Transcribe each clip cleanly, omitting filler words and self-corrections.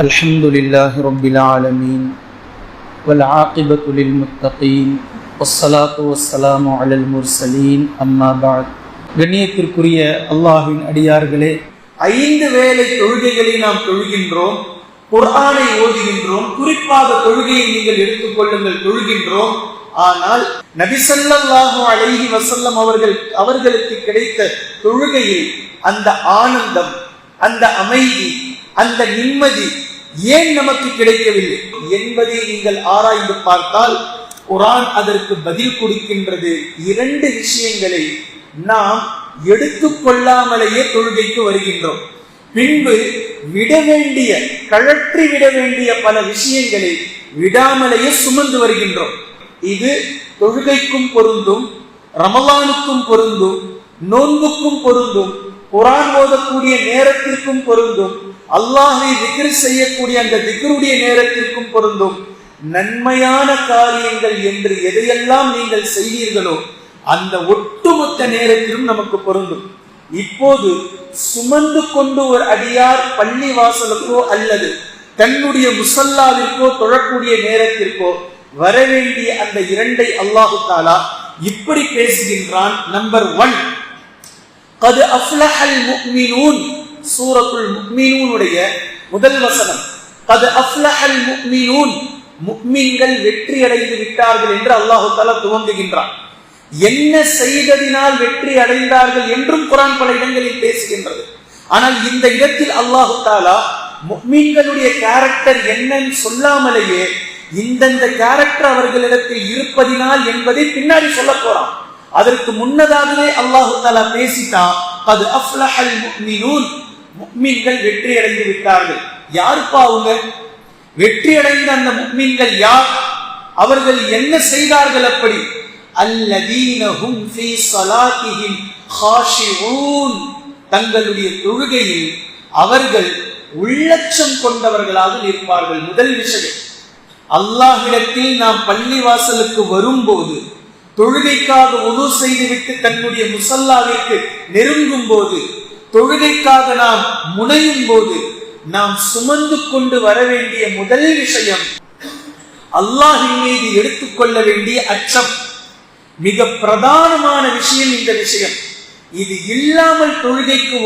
الحمد لله رب العالمين والعاقبة للمتقين والصلاة والسلام على المرسلين أما بعد. கண்ணியத்திற்குரிய அல்லாஹ்வின் அடியார்களே, 5 வேளை தொழுகைகளை நாம் தொழுகின்றோம், குர்ஆனை ஓதுகின்றோம். குறிப்பாக தொழுகையை நீங்கள் எடுத்துக்கொள்ளுங்கள், தொழுகின்றோம். ஆனால் நபி ஸல்லல்லாஹு அலைஹி வஸல்லம் அவர்களுக்கு கிடைத்த தொழுகையில் அந்த ஆனந்தம், அந்த அமைதி, அந்த நிம்மதி ஏன் நமக்கு கிடைக்கவில்லை என்பதை நீங்கள் ஆராய்ந்து பார்த்தால் குர்ஆன் அதற்கு பதில் கொடுக்கின்றது. 2 விஷயங்களை நாம் எடுத்துக்கொள்ளாமலேயே தொழுகைக்கு வருகின்றோம். பின்பு கழற்றி விட வேண்டிய பல விஷயங்களை விடாமலேயே சுமந்து வருகின்றோம். இது தொழுகைக்கும் பொருந்தும், ரமலானுக்கும் பொருந்தும், நோன்புக்கும் பொருந்தும், குர்ஆன் ஓதக்கூடிய நேரத்திற்கும் பொருந்தும், அல்லாஹ்வை திக்ர் செய்யக்கூடிய அந்த திக்ருடைய நேரத்திற்கும் பொருந்தும். நன்மையான காரியங்கள் என்று எதையெல்லாம் நீங்கள் செய்வீர்களோ அந்த ஒட்டுமொத்த நேரத்திலும் நமக்கு பொருந்தும். இப்போது சுமந்து கொண்டு ஒரு அடியார் பள்ளி வாசலுக்கோ அல்லது தன்னுடைய முசல்லாவிற்கோ தொழக்கூடிய நேரத்திற்கோ வரவேண்டிய அந்த 2 அல்லாஹு தஆலா இப்படி பேசுகின்றான். நம்பர் 1, கத் அஃப்லஹல் முஃமினூன், சூரத்துல் முஃமினூனுடைய முதல் வசனம். கத் அஃப்லஹல் முஃமினூன், முஃமின்கள் வெற்றி அடைந்து விட்டார்கள் என்று அல்லாஹு தஆலா துவங்குகின்றான். என்ன செய்ததினால் வெற்றி அடைந்தார்கள் என்றும் குர்ஆன் பல இடங்களில் பேசுகின்றது. ஆனால் இந்த இடத்தில் அல்லாஹு தஆலா முஃமின்களுடைய கேரக்டர் என்னன்னு சொல்லாமலேயே இந்தந்த கேரக்டர் அவர்களிடத்தில் இருப்பதினால் என்பதை பின்னாடி சொல்ல போறான். அதற்கு முன்னதாகவே அல்லாஹு தஆலா பேசிட்டான். கத் அஃப்லஹல் முஃமினூன், முஃமின்கள் வெற்றி அடைந்து விட்டார்கள். யாருப்பா அவங்க? வெற்றி அடைந்த அந்த முஃமின்கள் யார்? அவர்கள் என்ன செய்தார்கள்? அப்படி அல்லதீன ஹும் ஃபீ ஸலாத்திஹிம் காஷிஊன், தங்களுடைய தொழுகையில் அவர்கள் உள்ளச்சம் கொண்டவர்களாக இருப்பார்கள். முதல் விஷயம், அல்லாஹ்விடத்தில் நாம் பள்ளி வாசலுக்கு வரும்போது, தொழுகைக்காக உது செய்துவிட்டு தன்னுடைய முசல்லாவிற்கு நெருங்கும் போது, தொழுகைக்காக நாம் முனையும் போது நாம் சுமந்து கொண்டு வர வேண்டிய முதல் விஷயம் அல்லாஹ்வின் மீது எடுத்துக்கொள்ள வேண்டிய அச்சம். மிக பிரதானமான விஷயம் இந்த விஷயம். இது இல்லாமல்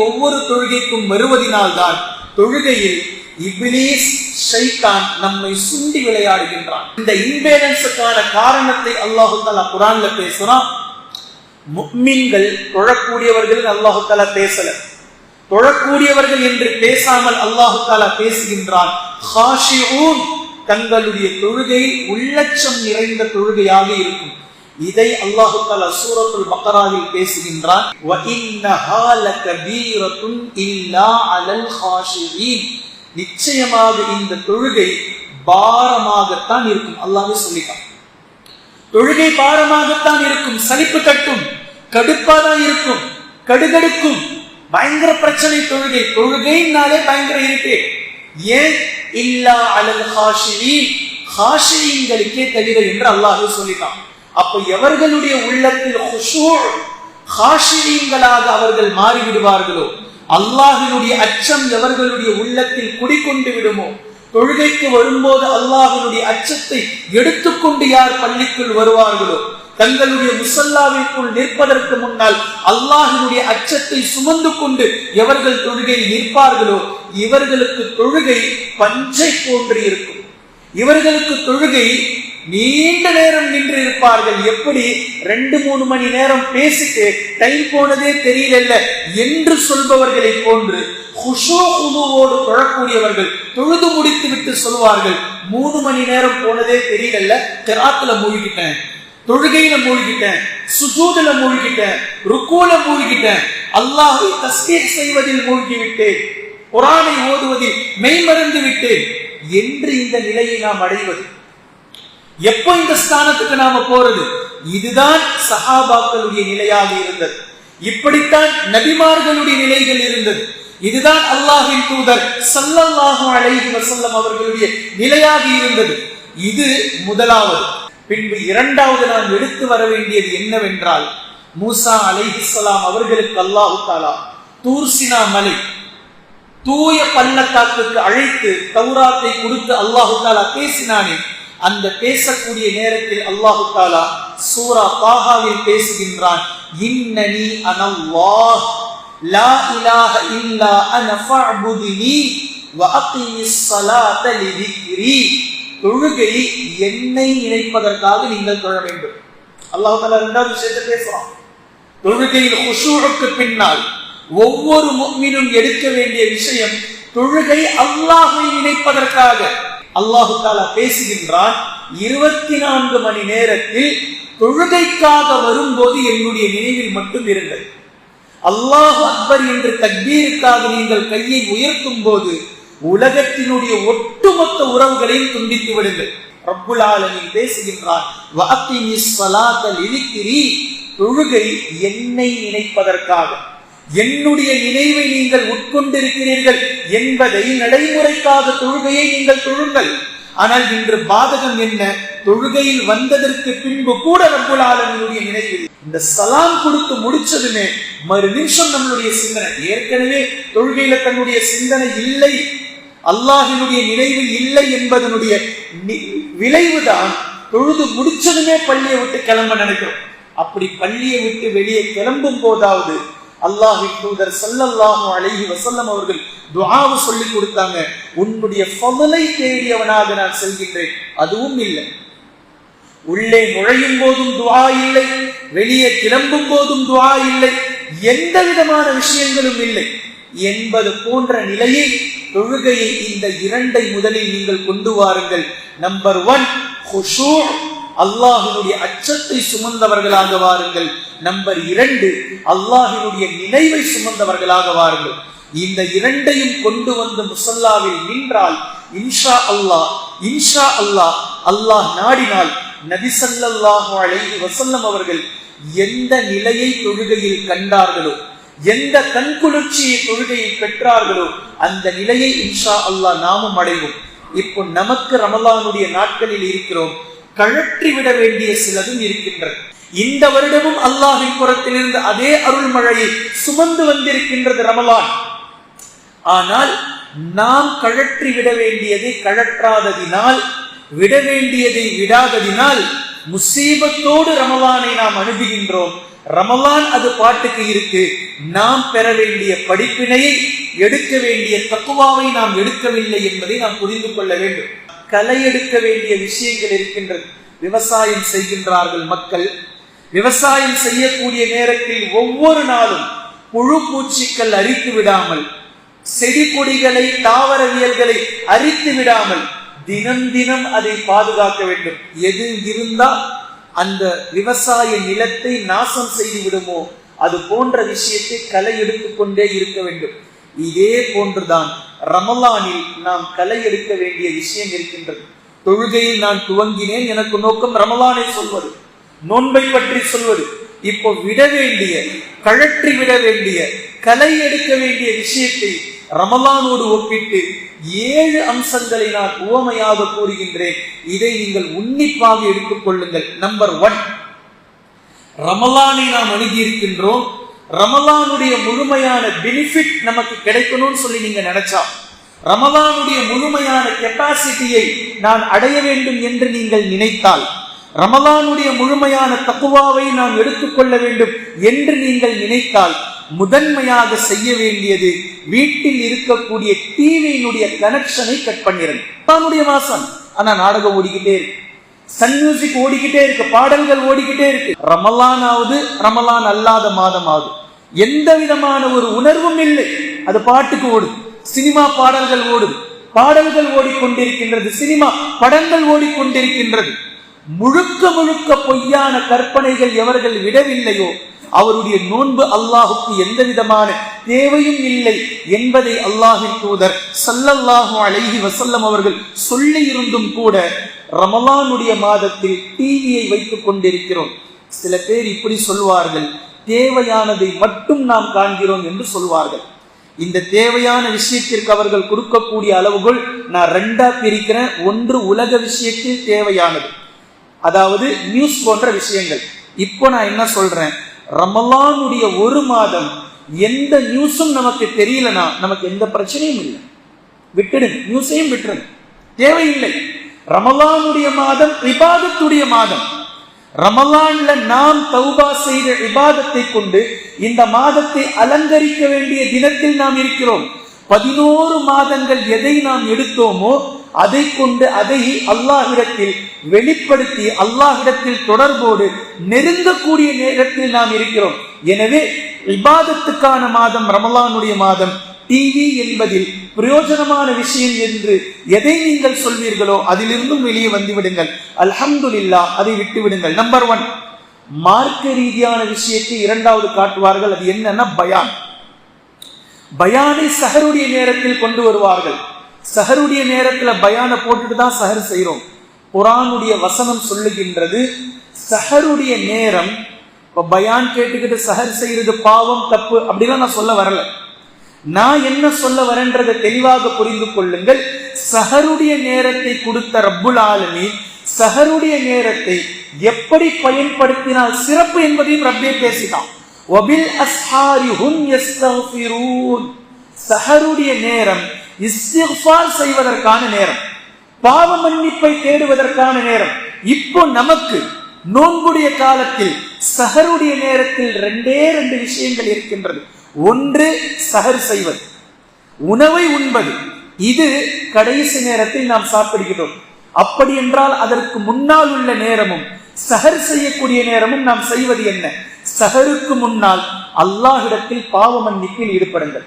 ஒவ்வொரு தொழுகைக்கும் வருவதினால்தான் தொழுகையில் இப்லீஸ், ஷைத்தான் நம்மை சுண்டி விளையாடுகின்றான். இந்த இம்பேலன்ஸுக்கான காரணத்தை அல்லாஹு தஆலா குர்ஆன்ல பேசுறான். முஃமின்கள் தொழக்கூடியவர்கள் அல்லாஹு தஆலா பேசல, தொழக்கூடியவர்கள் என்று பேசாமல் அல்லாஹு தஆலா பேசுகின்றான். காஷிஊன், தங்களுடைய தொழுகையில் உள்ளச்சம் நிறைந்த தொழுகையாக இருக்கும். இதை அல்லாஹு தஆலா சூரத்துல் பக்ராவில் பேசுகின்றான். வ இன்னஹா லகபீரத்துன் இல்லா அலல் காஷிஈன், நிச்சயமாக இந்த தொழுகை பாரமாகத்தான் இருக்கும். அல்லாஹ்வே சொல்லிட்டான், தொழுகை பாரமாகத்தான் இருக்கும், சலிப்பு தட்டும், கடுப்பாதான் இருக்கும், கடுகடுக்கும், பயங்கர பிரச்சனை. தொழுகைனாலே பயங்கர இருக்கு. ஏன்? இல்லா அலல் காஷிஈன், காஷிஈன்களுக்கே தவிர என்று அல்லாஹ்வே சொல்லிட்டான். அப்ப எவர்களுடைய உள்ளத்தில் குஷூ, காஷிஈன்களாக அவர்கள் மாறிவிடுவார்களோ, அல்லாஹ்வினுடைய அச்சம் எவர்களுடைய உள்ளத்தில் குடிக்கொண்டு விடுமோ, தொழுகைக்கு வரும்போது அல்லாஹ்வினுடைய அச்சத்தை எடுத்துக்கொண்டு யார் பள்ளிக்குள் வருவார்களோ, தங்களுடைய முசல்லாவிற்குள் நிற்பதற்கு முன்னால் அல்லாஹ்வினுடைய அச்சத்தை சுமந்து கொண்டு எவர்கள் தொழுகையில் நிற்பார்களோ இவர்களுக்கு தொழுகை பஞ்சை போன்று இருக்கும். இவர்களுக்கு தொழுகை நீண்ட நேரம் நின்று இருப்பார்கள். எப்படி? 2-3 மணி நேரம் பேசிட்டு டைம் போனதே தெரியல என்று சொல்பவர்களை போன்று குஷூஓடு தொழக்கூடியவர்கள் தொழுது முடித்து விட்டு சொல்வார்கள், 3 மணி நேரம் போனதே தெரியல, கிராத்துல மூழ்கிட்டேன், தொழுகையில மூழ்கிட்டேன், சுஜூதுல மூழ்கிட்டேன், ருக்கூல மூழ்கிட்டேன், அல்லாஹ்வை தஸ்பீஹ் செய்வதில் மூழ்கிவிட்டேன், குர்ஆனை ஓதுவதில் மெய்மறந்து விட்டேன் என்று இந்த நிலையை நாம் அடைவது. எப்போ இந்த ஸ்தானத்துக்கு நாம போறது? இதுதான் சஹாபாக்களுடைய நிலையாக இருந்தது. இப்படித்தான் நபிமார்களுடைய நிலைகள் இருந்தது. இதுதான் அல்லாஹ்வின் தூதர் ஸல்லல்லாஹு அலைஹி வஸல்லம் அவர்களுடைய நிலையாக இருந்தது. இது முதலாவது. பின்பு இரண்டாவது நாம் எடுத்து வர வேண்டியது என்னவென்றால், மூசா அலைஹிஸ்ஸலாம் அவர்களுக்கு அல்லாஹ் தஆலா தூர் சினா மலை தூய பள்ளத்தாக்குக்கு அழைத்து தௌராத்தை கொடுத்து அல்லாஹு தஆலா பேசினானே, அந்த பேசக்கூடிய நேரத்தில் அல்லாஹு தஆலா சூரா தாஹாவில் பேசுகின்றான், இன்னனி அனல்லாஹ் லா இலாஹ இல்லா அன ஃபஅபுதுனி வ அகீமிஸ் ஸலாத லிதிக்ரி. தொழுகை என்னை நினைப்பதற்காக நீங்கள் தொழ வேண்டும். அல்லாஹ் தஆலா இரண்டாவது விஷயத்தை பேசுறான். தொழுகையில் குஷூஉக்கு பின்னால் ஒவ்வொரு முஃமினும் எடுக்க வேண்டிய விஷயம் தொழுகை அல்லாஹ்வை நினைப்பதற்காக. அல்லாஹ் தஆலா பேசுகின்றான், 24 மணி நேரத்தில் தொழுகைக்காக வரும்போது என்னுடைய நினைவில் மட்டும் இருங்கள். அல்லாஹ் அக்பர் என்று தக்பீருக்காக நீங்கள் கையை உயர்த்தும் போது உலகத்தினுடைய ஒட்டுமொத்த உறவுகளையும் துண்டித்து விடுங்கள். ரப்புல் ஆலமீன் பேசுகின்றான், வஅகிமிஸ் ஸலாத லிதிக்ரி. தொழுகை என்னை நினைப்பதற்காக, என்னுடைய நினைவை நீங்கள் உட்கொண்டிருக்கிறீர்கள் என்பதை நடைமுறைக்காக தொழுகையை நீங்கள் தொழுங்கள். ஆனால் இன்று பாதகம் என்ன? தொழுகையில் வந்ததற்கு பின்பு கூட ரப்புல் ஆலமீனுடைய நினைவில் இந்த சலாம் கொடுத்து முடிச்சதுமே மறு நிமிஷம் நம்மளுடைய சிந்தனை ஏற்கனவே தொழுகையில தன்னுடைய சிந்தனை இல்லை, அல்லாஹினுடைய நினைவு இல்லை என்பதனுடைய விளைவுதான் தொழுது முடிச்சதுமே பள்ளியை விட்டு கிளம்ப நினைக்கிறோம். அப்படி பள்ளியை விட்டு வெளியே கிளம்பும் போதாவது அல்லாஹ்வின் தூதர் ஸல்லல்லாஹு அலைஹி வஸல்லம் அவர்கள் துஆவை சொல்லி கொடுத்தாங்க, உன்னுடைய ஃபضலை தேடியவனாக நான் செல்கின்றேன். அதுவும் இல்லை. உள்ளே நுழையும் போதும் துஆ இல்லை, வெளியே கிளம்பும் போதும் துஆ இல்லை, எந்த விதமான விஷயங்களும் இல்லை என்பது போன்ற நிலையை தொழுகையை இந்த இரண்டை முதலில் நீங்கள் கொண்டு வாருங்கள். நம்பர் 1 குஷூ, அல்லாஹ்வினுடைய அச்சத்தை சுமந்தவர்களாக வாருங்கள். நம்பர் 2 அல்லாஹ்வினுடைய நினைவை சுமந்தவர்களாக வாருங்கள். இந்த இரண்டையும் கொண்டு வந்து முஸல்லாவில் நின்றால் இன்ஷா அல்லாஹ் அல்லாஹ் நாடினால் நபி ஸல்லல்லாஹு அலைஹி வஸல்லம் அவர்கள் எந்த நிலையை தொழுகையில் கண்டார்களோ, எந்த கண்குளிர்ச்சியை தொழுகையில் பெற்றார்களோ அந்த நிலையை இன்ஷா அல்லாஹ் நாமும் அடைவோம். இப்போ நமக்கு ரமலானுடைய நாட்களில் இருக்கிறோம், கழற்றிவிட வேண்டிய சிலதும் இருக்கின்றது. இந்த வருடமும் அல்லாஹ்வின் புறத்திலிருந்து அதே அருள்மழையை சுமந்து வந்திருக்கின்றது ரமலான். ஆனால் நாம் கழற்றி விட வேண்டியதை கழற்றாததினால், விட வேண்டியதை விடாததினால் முசீபத்தோடு ரமலானை நாம் அணுகுகின்றோம். ரமலான் அது பாட்டுக்கு இருக்கு, நாம் பெற வேண்டிய படிப்பினையை, எடுக்க வேண்டிய தக்வாவை நாம் எடுக்கவில்லை என்பதை நாம் புரிந்து கொள்ள வேண்டும். களை எடுக்க வேண்டிய விஷயங்கள் இருக்கின்றது. விவசாயம் செய்கின்றார்கள் மக்கள். விவசாயம் செய்யக்கூடிய நேரத்தில் ஒவ்வொரு நாளும் புழு பூச்சிகள் அரித்து விடாமல், செடி கொடிகளை தாவரவியல்களை அரித்து விடாமல் தினம் தினம் அதை பாதுகாக்க வேண்டும். எது இருந்தால் அந்த விவசாய நிலத்தை நாசம் செய்து விடுமோ அது போன்ற விஷயத்தை களை எடுத்துக்கொண்டே இருக்க வேண்டும். இதே போன்றுதான் ரமலானில் நாம் களை எடுக்க வேண்டிய விஷயம் இருக்கின்றது. தொழுகையில் நான் துவங்கினேன், எனக்கு நோக்கம் ரமலானை சொல்வது, நோன்பை பற்றி சொல்வது. இப்போ விட வேண்டிய, கழற்றி விட வேண்டிய, களை எடுக்க வேண்டிய விஷயத்தை ரமலானோடு ஒப்பிட்டு 7 அம்சங்களை நான் உவமையாக கூறுகின்றேன். இதை நீங்கள் உன்னிப்பாக எடுத்துக் கொள்ளுங்கள். நம்பர் 1, ரமலானை நாம் அணுகி இருக்கின்றோம். ரமலானுடைய முழுமையான பெனிஃபிட் நமக்கு கிடைக்கணும்னு சொல்லி நீங்க நினைச்சா, ரமலானுடைய முழுமையான கெப்பாசிட்டியை நான் அடைய வேண்டும் என்று நீங்கள் நினைத்தால், ரமலானுடைய முழுமையான தக்வாவை நான் எடுத்துக்கொள்ள வேண்டும் என்று நீங்கள் நினைத்தால், முதன்மையாக செய்ய வேண்டியது வீட்டில் இருக்கக்கூடிய டிவியினுடைய கனெக்ஷனை கட் பண்ணிருங்க. ரமலானுடைய மாசம், ஆனா நாடகம் ஓடிக்கிட்டே இருக்கு, சன் மியூசிக் ஓடிக்கிட்டே இருக்கு, பாடல்கள் ஓடிக்கிட்டே இருக்கு. ரமலானாவது ரமலான் அல்லாத மாதமாவது எந்த விதமான ஒரு உணர்வும் இல்லை, அது பாட்டுக்கு ஓடுது. சினிமா பாடல்கள் ஓடுது, பாடல்கள் ஓடிக்கொண்டிருக்கின்றது, சினிமா படங்கள் ஓடிக்கொண்டிருக்கின்றது. முழுக்க முழுக்க பொய்யான கற்பனைகள் எவர்கள் விடவில்லையோ அவருடைய நோன்பு அல்லாஹுக்கு எந்த விதமான தேவையும் இல்லை என்பதை அல்லாஹ்வின் தூதர் ஸல்லல்லாஹு அலைஹி வஸல்லம் அவர்கள் சொல்லி இருந்தும் கூட ரமலானுடைய மாதத்தில் டிவியை வைத்துக் கொண்டிருக்கிறோம். சில பேர் இப்படி சொல்வார்கள், தேவையானதை மட்டும் நாம் காண்கிறோம் என்று சொல்வார்கள். இந்த தேவையான விஷயத்திற்கு அவர்கள் கொடுக்கக்கூடிய அளவுகள் நான் 2ஆ பிரிக்கிறேன். ஒன்று உலக விஷயத்தில் தேவையானது, அதாவது நியூஸ் போன்ற விஷயங்கள். இப்போ நான் என்ன சொல்றேன், ரமலானுடைய ஒரு மாதம் எந்த நியூஸும் நமக்கு தெரியலனா நமக்கு எந்த பிரச்சனையும் இல்லை, விட்டுடுங்க, நியூஸையும் விட்டுருங்க, தேவையில்லை. ரமலானுடைய மாதம் இபாதத்துடைய மாதம். ரமலான்ல நாம் தௌபா செய்த இபாதத்தை கொண்டு இந்த மாதத்தை அலங்கரிக்க வேண்டிய தினத்தில் நாம் இருக்கிறோம். 11 மாதங்கள் எதை நாம் எடுத்தோமோ அதை கொண்டு அதை அல்லாஹ்விடத்தில் வெளிப்படுத்தி அல்லாஹ்விடத்தில் தொடர்போடு நெருங்கக்கூடிய நேரத்தில் நாம் இருக்கிறோம். எனவே இபாதத்துக்கான மாதம் ரமலானுடைய மாதம். டிவி என்பதில் பிரயோஜனமான விஷயம் என்று எதை நீங்கள் சொல்வீர்களோ அதிலிருந்தும் வெளியே வந்து விடுங்கள். அல்ஹம்துலில்லாஹ், அதை விட்டு விடுங்கள். நம்பர் 1, மார்க்க ரீதியான விஷயத்தை இரண்டாவது காட்டுவார்கள். அது என்னன்னா பயான். பயானை சஹருடைய நேரத்தில் கொண்டு வருவார்கள். சஹருடைய நேரத்தில் பயானை போட்டுட்டு தான் சஹர் செய்யறோம். குர்ஆனுடைய வசனம் சொல்லுகின்றது சஹருடைய நேரம். இப்ப பயான் கேட்டுக்கிட்டு சஹர் செய்யறது பாவம், தப்பு அப்படிலாம் நான் சொல்ல வரல. நான் என்ன சொல்ல வரேன்றதை தெளிவாக புரிந்து கொள்ளுங்கள். சஹருடைய நேரத்தை கொடுத்த ரப்புல் ஆலமீன் சஹருடைய நேரத்தை எப்படி பயன்படுத்தினால் சிறப்பு என்பதையும் ரப்பே பேசினான். வபில் அஸ்ஹாரி ஹும் யஸ்தக்ஃபிரூன். சஹருடைய நேரம் இஸ்திக்ஃபார் செய்வதற்கான நேரம், பாவ மன்னிப்பை தேடுவதற்கான நேரம். இப்போ நமக்கு நோன்புடைய காலத்தில் சஹருடைய நேரத்தில் 2 விஷயங்கள் இருக்கின்றது. ஒன்று சஹர் செய்வது, உணவை உண்பது. இது கடைசி நேரத்தில் நாம் சாப்பிடுகிறோம். அப்படி என்றால் அதற்கு முன்னால் உள்ள நேரமும் சஹர் செய்யக்கூடிய நேரமும் நாம் செய்வது என்ன? சஹருக்கு முன்னால் அல்லாஹ்விடத்தில் பாவ மன்னிப்பில் ஈடுபடுங்கள்,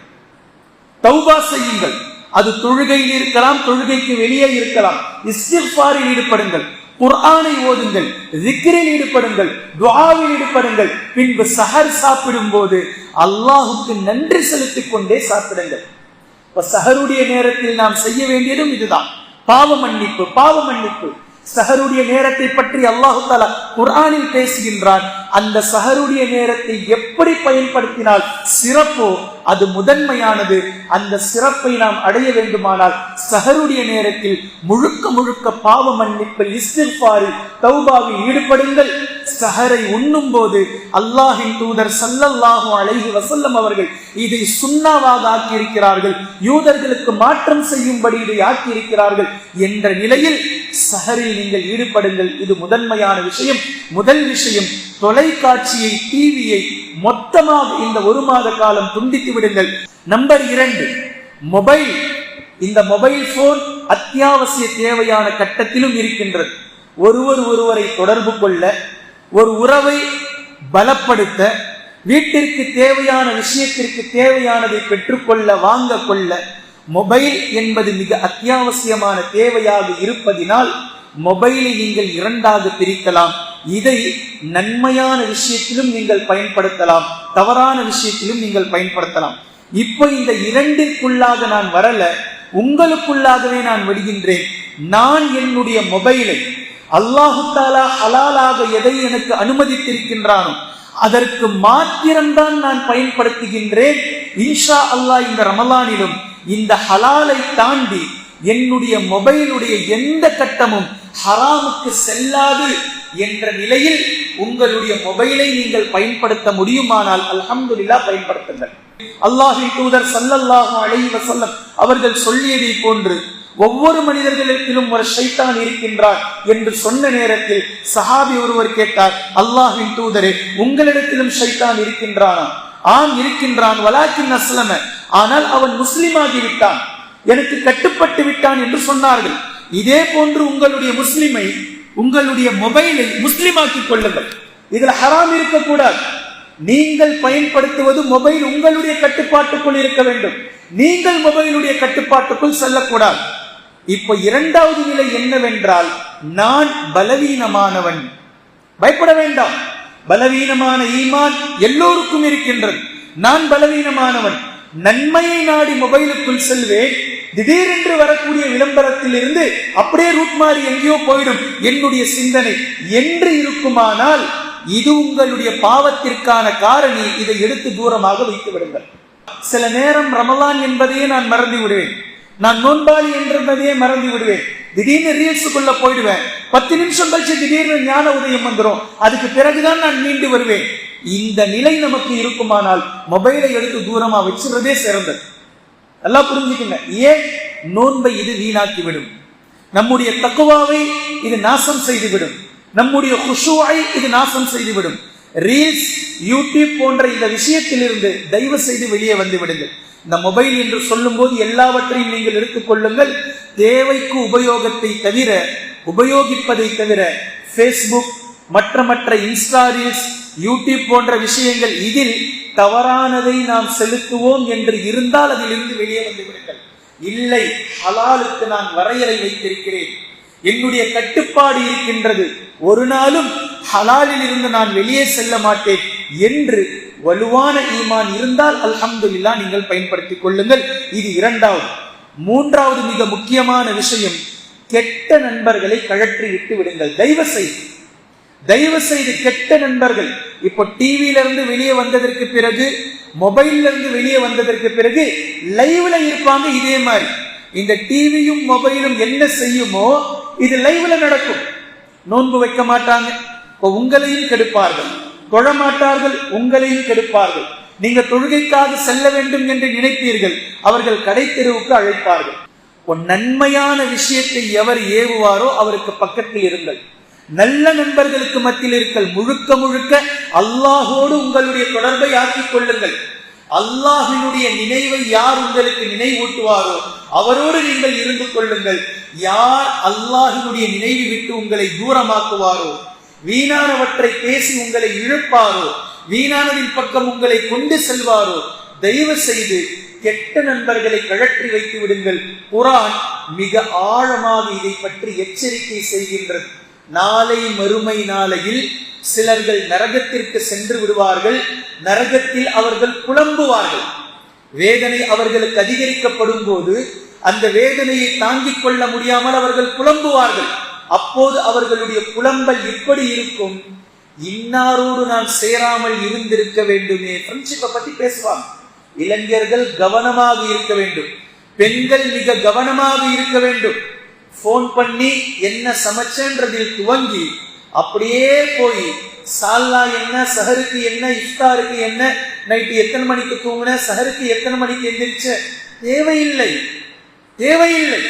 தௌபா செய்யுங்கள். அது தொழுகையில் இருக்கலாம், தொழுகைக்கு வெளியே இருக்கலாம். இஸ்திக்ஃபாரில் ஈடுபடுங்கள், குர்ஆனை ஓதுங்கள், ஜிக்ரில் ஈடுபடுங்கள், துஆவில் ஈடுபடுங்கள். பின்பு சஹர் சாப்பிடும் போது அல்லாஹுக்கு நன்றி செலுத்திக் கொண்டே சாப்பிடுங்கள். சஹருடைய நேரத்தில் நாம் செய்ய வேண்டியதும் இதுதான், பாவ மன்னிப்பு. பாவ மன்னிப்பு சஹருடைய நேரத்தை பற்றி அல்லாஹு தஆலா குர்ஆனில் பேசுகின்றான். அந்த சஹருடைய நேரத்தை எப்படி பயன்படுத்தினால் சிறப்போ அது முதன்மையானது. அந்த சிறப்பை நாம் அடைய வேண்டுமானால் சஹருடைய நேரத்தில் முழுக்க முழுக்க பாவ மன்னிப்பில் இஸ்திக்ஃபாரில் தௌபாவில் ஈடுபடுங்கள். சஹரை உண்ணும் போது அல்லாஹ்வின் தூதர் ஸல்லல்லாஹு அலைஹி வஸல்லம் அவர்கள் இதை சுன்னாவாக ஆக்கியிருக்கிறார்கள். யூதர்களுக்கு மாற்றம் செய்யும்படி இதை ஆக்கியிருக்கிறார்கள் என்ற நிலையில் சஹரில் நீங்கள் ஈடுபடுங்கள். இது முதன்மையான விஷயம். முதல் விஷயம், தொலைக்காட்சியை, டிவியை மொத்தமாக இந்த 1 மாத காலம் துண்டித்து விடுங்கள். Number 2, mobile. இந்த மொபைல் போன் அத்தியாவசிய தேவையான கட்டத்திலும் இருக்கின்றது. ஒருவரை தொடர்பு கொள்ள, ஒரு உறவை பலப்படுத்த, வீட்டிற்கு தேவையான விஷயத்திற்கு தேவையானதை பெற்றுக்கொள்ள, வாங்க கொள்ள மொபைல் என்பது மிக அத்தியாவசியமான தேவையாக இருப்பதினால் மொபைலை நீங்கள் 2ஆக பிரிக்கலாம். இதை நன்மையான விஷயத்திலும் நீங்கள் பயன்படுத்தலாம், தவறான விஷயத்திலும் நீங்கள் பயன்படுத்தலாம். இப்போ இந்த 2க்குள்ளாக நான் வரல, உங்களுக்குள்ளாகவே நான் விடுகின்றேன். நான் என்னுடைய மொபைலை அல்லாஹு தஆலா ஹலாலாக எதை எனக்கு அனுமதித்திருக்கின்றானோ அதற்கு மாத்திரம்தான் நான் பயன்படுத்துகின்றேன். இன்ஷா அல்லாஹ் இந்த ரமலானிலும் இந்த ஹலாலை தாண்டி என்னுடைய மொபைலுடைய எந்த கட்டமும் ஹராமுக்கு செல்லாது என்ற நிலையில் உங்களுடைய மொபைலை நீங்கள் பயன்படுத்த முடியுமானால் அல்ஹம்துலில்லாஹ் பயன்படுத்துங்கள். அல்லாஹ்வின் தூதர் ஸல்லல்லாஹு அலைஹி வஸல்லம் அவர்கள் சொல்லியதை போன்று ஒவ்வொரு மனிதர்களிடத்திலும் ஒரு ஷைத்தான் இருக்கின்றான் என்று சொன்ன நேரத்தில் சஹாபி ஒருவர் கேட்டார், அல்லாஹ்வின் தூதரே, உங்களிடத்திலும் ஷைத்தான் இருக்கின்றானா? ஆம் இருக்கின்றான். வலாக்கின் அஸ்லம, ஆனால் அவன் முஸ்லிமாகி விட்டான், எனக்கு கட்டுப்பட்டு விட்டான் என்று சொன்னார்கள். இதே போன்று உங்களுடைய முஸ்லிமை, உங்களுடைய மொபைலை முஸ்லிமாக்கிக் கொள்ளுங்கள். இதுல ஹராம் இருக்கக்கூடாது. நீங்கள் பயன்படுத்துவது மொபைல் உங்களுடைய கட்டுப்பாட்டுக்குள் இருக்க வேண்டும். நீங்கள் மொபைலுடைய கட்டுப்பாட்டுக்குள் செல்லக்கூடாது. இப்ப 2வது நிலை என்னவென்றால், நான் பலவீனமானவன். பயப்பட வேண்டாம். பலவீனமான ஈமான் எல்லோருக்கும் இருக்கின்றது. நான் பலவீனமானவன், நன்மையை நாடி மொபைலுக்குள் செல்வேன். திடீரென்று வரக்கூடிய விளம்பரத்தில் இருந்து அப்படியே ரூட் மாறி எங்கேயோ போயிடும் என்னுடைய சிந்தனை என்று இருக்குமானால் இது உங்களுடைய பாவத்திற்கான காரணி. இதை எடுத்து தூரமாக வைத்து விடுங்கள். சில நேரம் ரமலான் என்பதையே நான் மறந்து விடுவேன், நான் நோன்பாளி என்றதையே மறந்து விடுவேன். திடீர்னு ரீல்ஸுக்குள்ள போயிடுவேன். 10 நிமிஷம் கழிச்சு திடீர்னு ஞான உதயம் வந்துடும். அதுக்கு பிறகுதான் நான் மீண்டு வருவேன். இந்த நிலை நமக்கு இருக்குமானால் மொபைலை எடுத்து தூரமா வச்சுறதே சிறந்தது. எல்லாம் புரிஞ்சுக்குங்க. ஏன்? நோன்பை இது வீணாக்கிவிடும், நம்முடைய தக்குவாவை இது நாசம் செய்துவிடும், நம்முடைய குஷூவை இது நாசம் செய்துவிடும். ரீல்ஸ், யூடியூப் போன்ற இந்த விஷயத்திலிருந்து தயவு செய்து வெளியே வந்து விடுங்கள். இந்த மொபைல் என்று சொல்லும் போது எல்லாவற்றையும் நீங்கள் எடுத்துக் கொள்ளுங்கள். தேவைக்கு உபயோகத்தை தவிர, உபயோகிப்பதை தவிர ஃபேஸ்புக், மற்ற இன்ஸ்டா ரீல்ஸ், யூடியூப் போன்ற விஷயங்கள், இதில் தவறானதை நாம் செலுத்துவோம் என்று இருந்தால் அதிலிருந்து வெளியே வந்து விடுங்கள். இல்லை, ஹலாலுக்கு நான் வரையறை வைத்திருக்கிறேன், என்னுடைய கட்டுப்பாடு இருக்கின்றது, ஒரு நாளும் ஹலாலில் இருந்து நான் வெளியே செல்ல மாட்டேன் என்று வலுவான ஈமான் இருந்தால் அல்ஹம்துலில்லாஹ் நீங்கள் பயன்படுத்திக் கொள்ளுங்கள். இது இரண்டாவது. மூன்றாவது மிக முக்கியமான விஷயம், கெட்ட நண்பர்களை கழற்றி விட்டு விடுங்கள். தயவு செய்து கெட்ட நண்பர்கள், இப்போ டிவியில இருந்து வெளியே வந்ததற்கு பிறகு, மொபைல்ல இருந்து வெளியே வந்ததற்கு பிறகு லைவ்ல இருப்பாங்க. இதே மாதிரி இந்த டிவியும் மொபைலும் என்ன செய்யுமோ இது லைவ்ல நடக்கும். நோன்பு வைக்க மாட்டாங்க, இப்போ உங்களையும் கெடுப்பார்கள். தொழமாட்டார்கள், உங்களையும் கெடுப்பார்கள். நீங்க தொழுகைக்காக செல்ல வேண்டும் என்று நினைப்பீர்கள், அவர்கள் கடை தெருவுக்கு அழைப்பார்கள். நன்மையான விஷயத்தை எவர் ஏவுவாரோ அவருக்கு பக்கத்தில் இருங்கள். நல்ல நண்பர்களுக்கு மத்தியில் இருக்கல். முழுக்க அல்லாஹோடு உங்களுடைய தொடர்பை ஆக்கிக் கொள்ளுங்கள். அல்லாஹினுடைய நினைவை யார் உங்களுக்கு நினைவூட்டுவாரோ அவரோடு நீங்கள் இருந்து கொள்ளுங்கள். யார் அல்லாஹினுடைய நினைவை விட்டு உங்களை தூரமாக்குவாரோ, வீணானவற்றை பேசி உங்களை இழுப்பாரோ, வீணானதின் பக்கம் உங்களை கொண்டு செல்வாரோ, தயவு செய்து கெட்ட நண்பர்களை கழற்றி வைத்து விடுங்கள். குர்ஆன் மிக ஆழமாக இதை பற்றி எச்சரிக்கை செய்கின்றது. நாளை மறுமை நாளையில் சிலர்கள் நரகத்திற்கு சென்று விடுவார்கள். நரகத்தில் அவர்கள் புலம்புவார்கள். வேதனை அவர்களுக்கு அதிகரிக்கப்படும் போது அந்த வேதனையை தாங்கிக் கொள்ள முடியாமல் அவர்கள் புலம்புவார்கள். அப்போது அவர்களுடைய புலம்பல் எப்படி இருக்கும்? இன்னாரோடு நான் சேராமல் இருந்திருக்க வேண்டுமே. ஃப்ரெண்ட்ஷிப்பை பத்தி பேசுவாங்க. இளைஞர்கள் கவனமாக இருக்க வேண்டும், பெண்கள் மிக கவனமாக இருக்க வேண்டும். போன் பண்ணி என்ன சமைச்சன்றதில் துவங்கி அப்படியே போய் சால்லா என்ன, சஹருக்கு என்ன, இஃப்தாருக்கு என்ன, நைட்டு எத்தனை மணிக்கு தூங்கின, சஹருக்கு எத்தனை மணிக்கு எந்திரிச்ச, தேவையில்லை.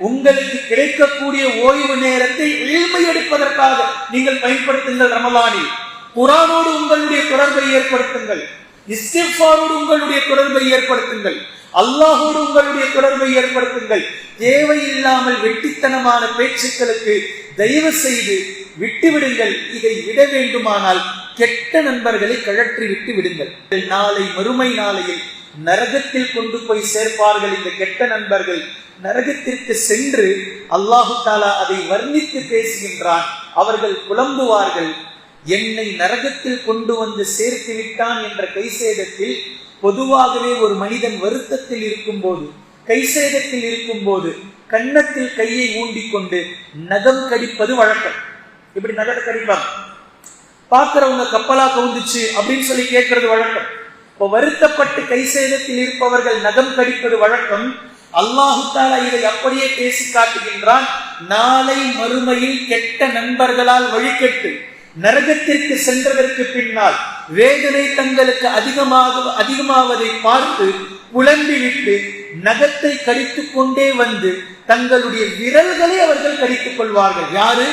உங்களுக்கு கிடைக்கக்கூடிய ஓய்வு நேரத்தை இல்மை எடுப்பதற்காக நீங்கள் பயன்படுத்துங்கள். ரமலானில் குர்ஆனோடு உங்களுடைய தொடர்பை ஏற்படுத்துங்கள், இஸ்திக்ஃபாரோடு உங்களுடைய தொடர்பை ஏற்படுத்துங்கள், அல்லாஹோடு உங்களுடைய தொடர்பை ஏற்படுத்துங்கள். தேவையில்லாமல் வெட்டித்தனமான பேச்சுக்களுக்கு தயவு செய்து விட்டுவிடுங்கள். இதை விட வேண்டுமானால் கெட்ட நண்பர்களை கழற்றி விட்டு விடுங்கள். நாளை மறுமை நாளையில் நரகத்தில் கொண்டு போய் சேர்ப்பார்கள். இந்த கெட்ட நண்பர்கள் நரகத்திற்கு சென்று அல்லாஹு தஆலா அதை வர்ணித்து பேசுகின்றான். அவர்கள் புலம்புவார்கள், என்னை நரகத்தில் கொண்டு வந்து சேர்த்து விட்டான் என்ற கைசேதத்தில். பொதுவாகவே ஒரு மனிதன் வருத்தத்தில் இருக்கும் போது, கைசேதத்தில் இருக்கும் போது கன்னத்தில் கையை ஊண்டிக்கொண்டு நகம் கடிப்பது வழக்கம். இப்படி நகத்தை கடிப்பாங்க. பார்க்கிறவங்க கப்பலா கவுந்துச்சு அப்படின்னு சொல்லி கேட்கறது வழக்கம். இப்போ வருத்தப்பட்டு கைசேதத்தில் இருப்பவர்கள் நகம் கடிப்பது வழக்கம். அல்லாஹு தஆலா இதை அப்படியே பேசி காட்டுகின்றான். நாளை மறுமையில் கெட்ட நண்பர்களால் வழிகட்டு நரகத்திற்கு சென்றதற்கு பின்னால் வேதனை தங்களுக்கு அதிகமாவதை பார்த்து புலம்பிவிட்டு நகத்தை கடித்துக் கொண்டே வந்து தங்களுடைய விரல்களை அவர்கள் கடித்துக் கொள்வார்கள். யாரு?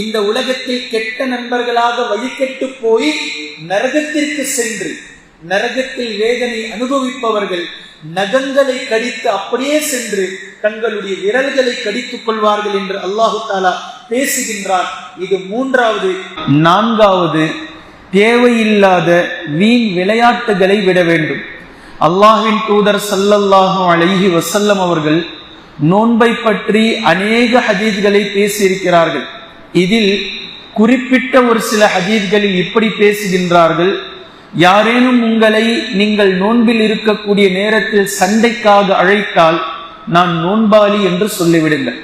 இந்த உலகத்தில் கெட்ட நண்பர்களாக வழிகட்டு போய் நரகத்திற்கு சென்று நரகத்தில் வேதனை அனுபவிப்பவர்கள் நகங்களை கடித்து அப்படியே சென்று தங்களுடைய விரல்களை கடித்துக் கொள்வார்கள் என்று அல்லாஹு தஆலா பேசுகின்றான். இது மூன்றாவது. நான்காவது, தேவையில்லாத வீண் விளையாட்டுகளை விட வேண்டும். அல்லாஹ்வின் தூதர் ஸல்லல்லாஹு அலைஹி வஸல்லம் அவர்கள் நோன்பை பற்றி அநேக ஹதீஸ்களை பேசியிருக்கிறார்கள். இதில் குறிப்பிட்ட ஒரு சில ஹதீஸ்களில் இப்படி பேசுகின்றார்கள்: யாரேனும் உங்களை நீங்கள் நோன்பில் இருக்கக்கூடிய நேரத்தில் சண்டைக்காக அழைத்தால் நான் நோன்பாளி என்று சொல்லிவிடுங்கள்.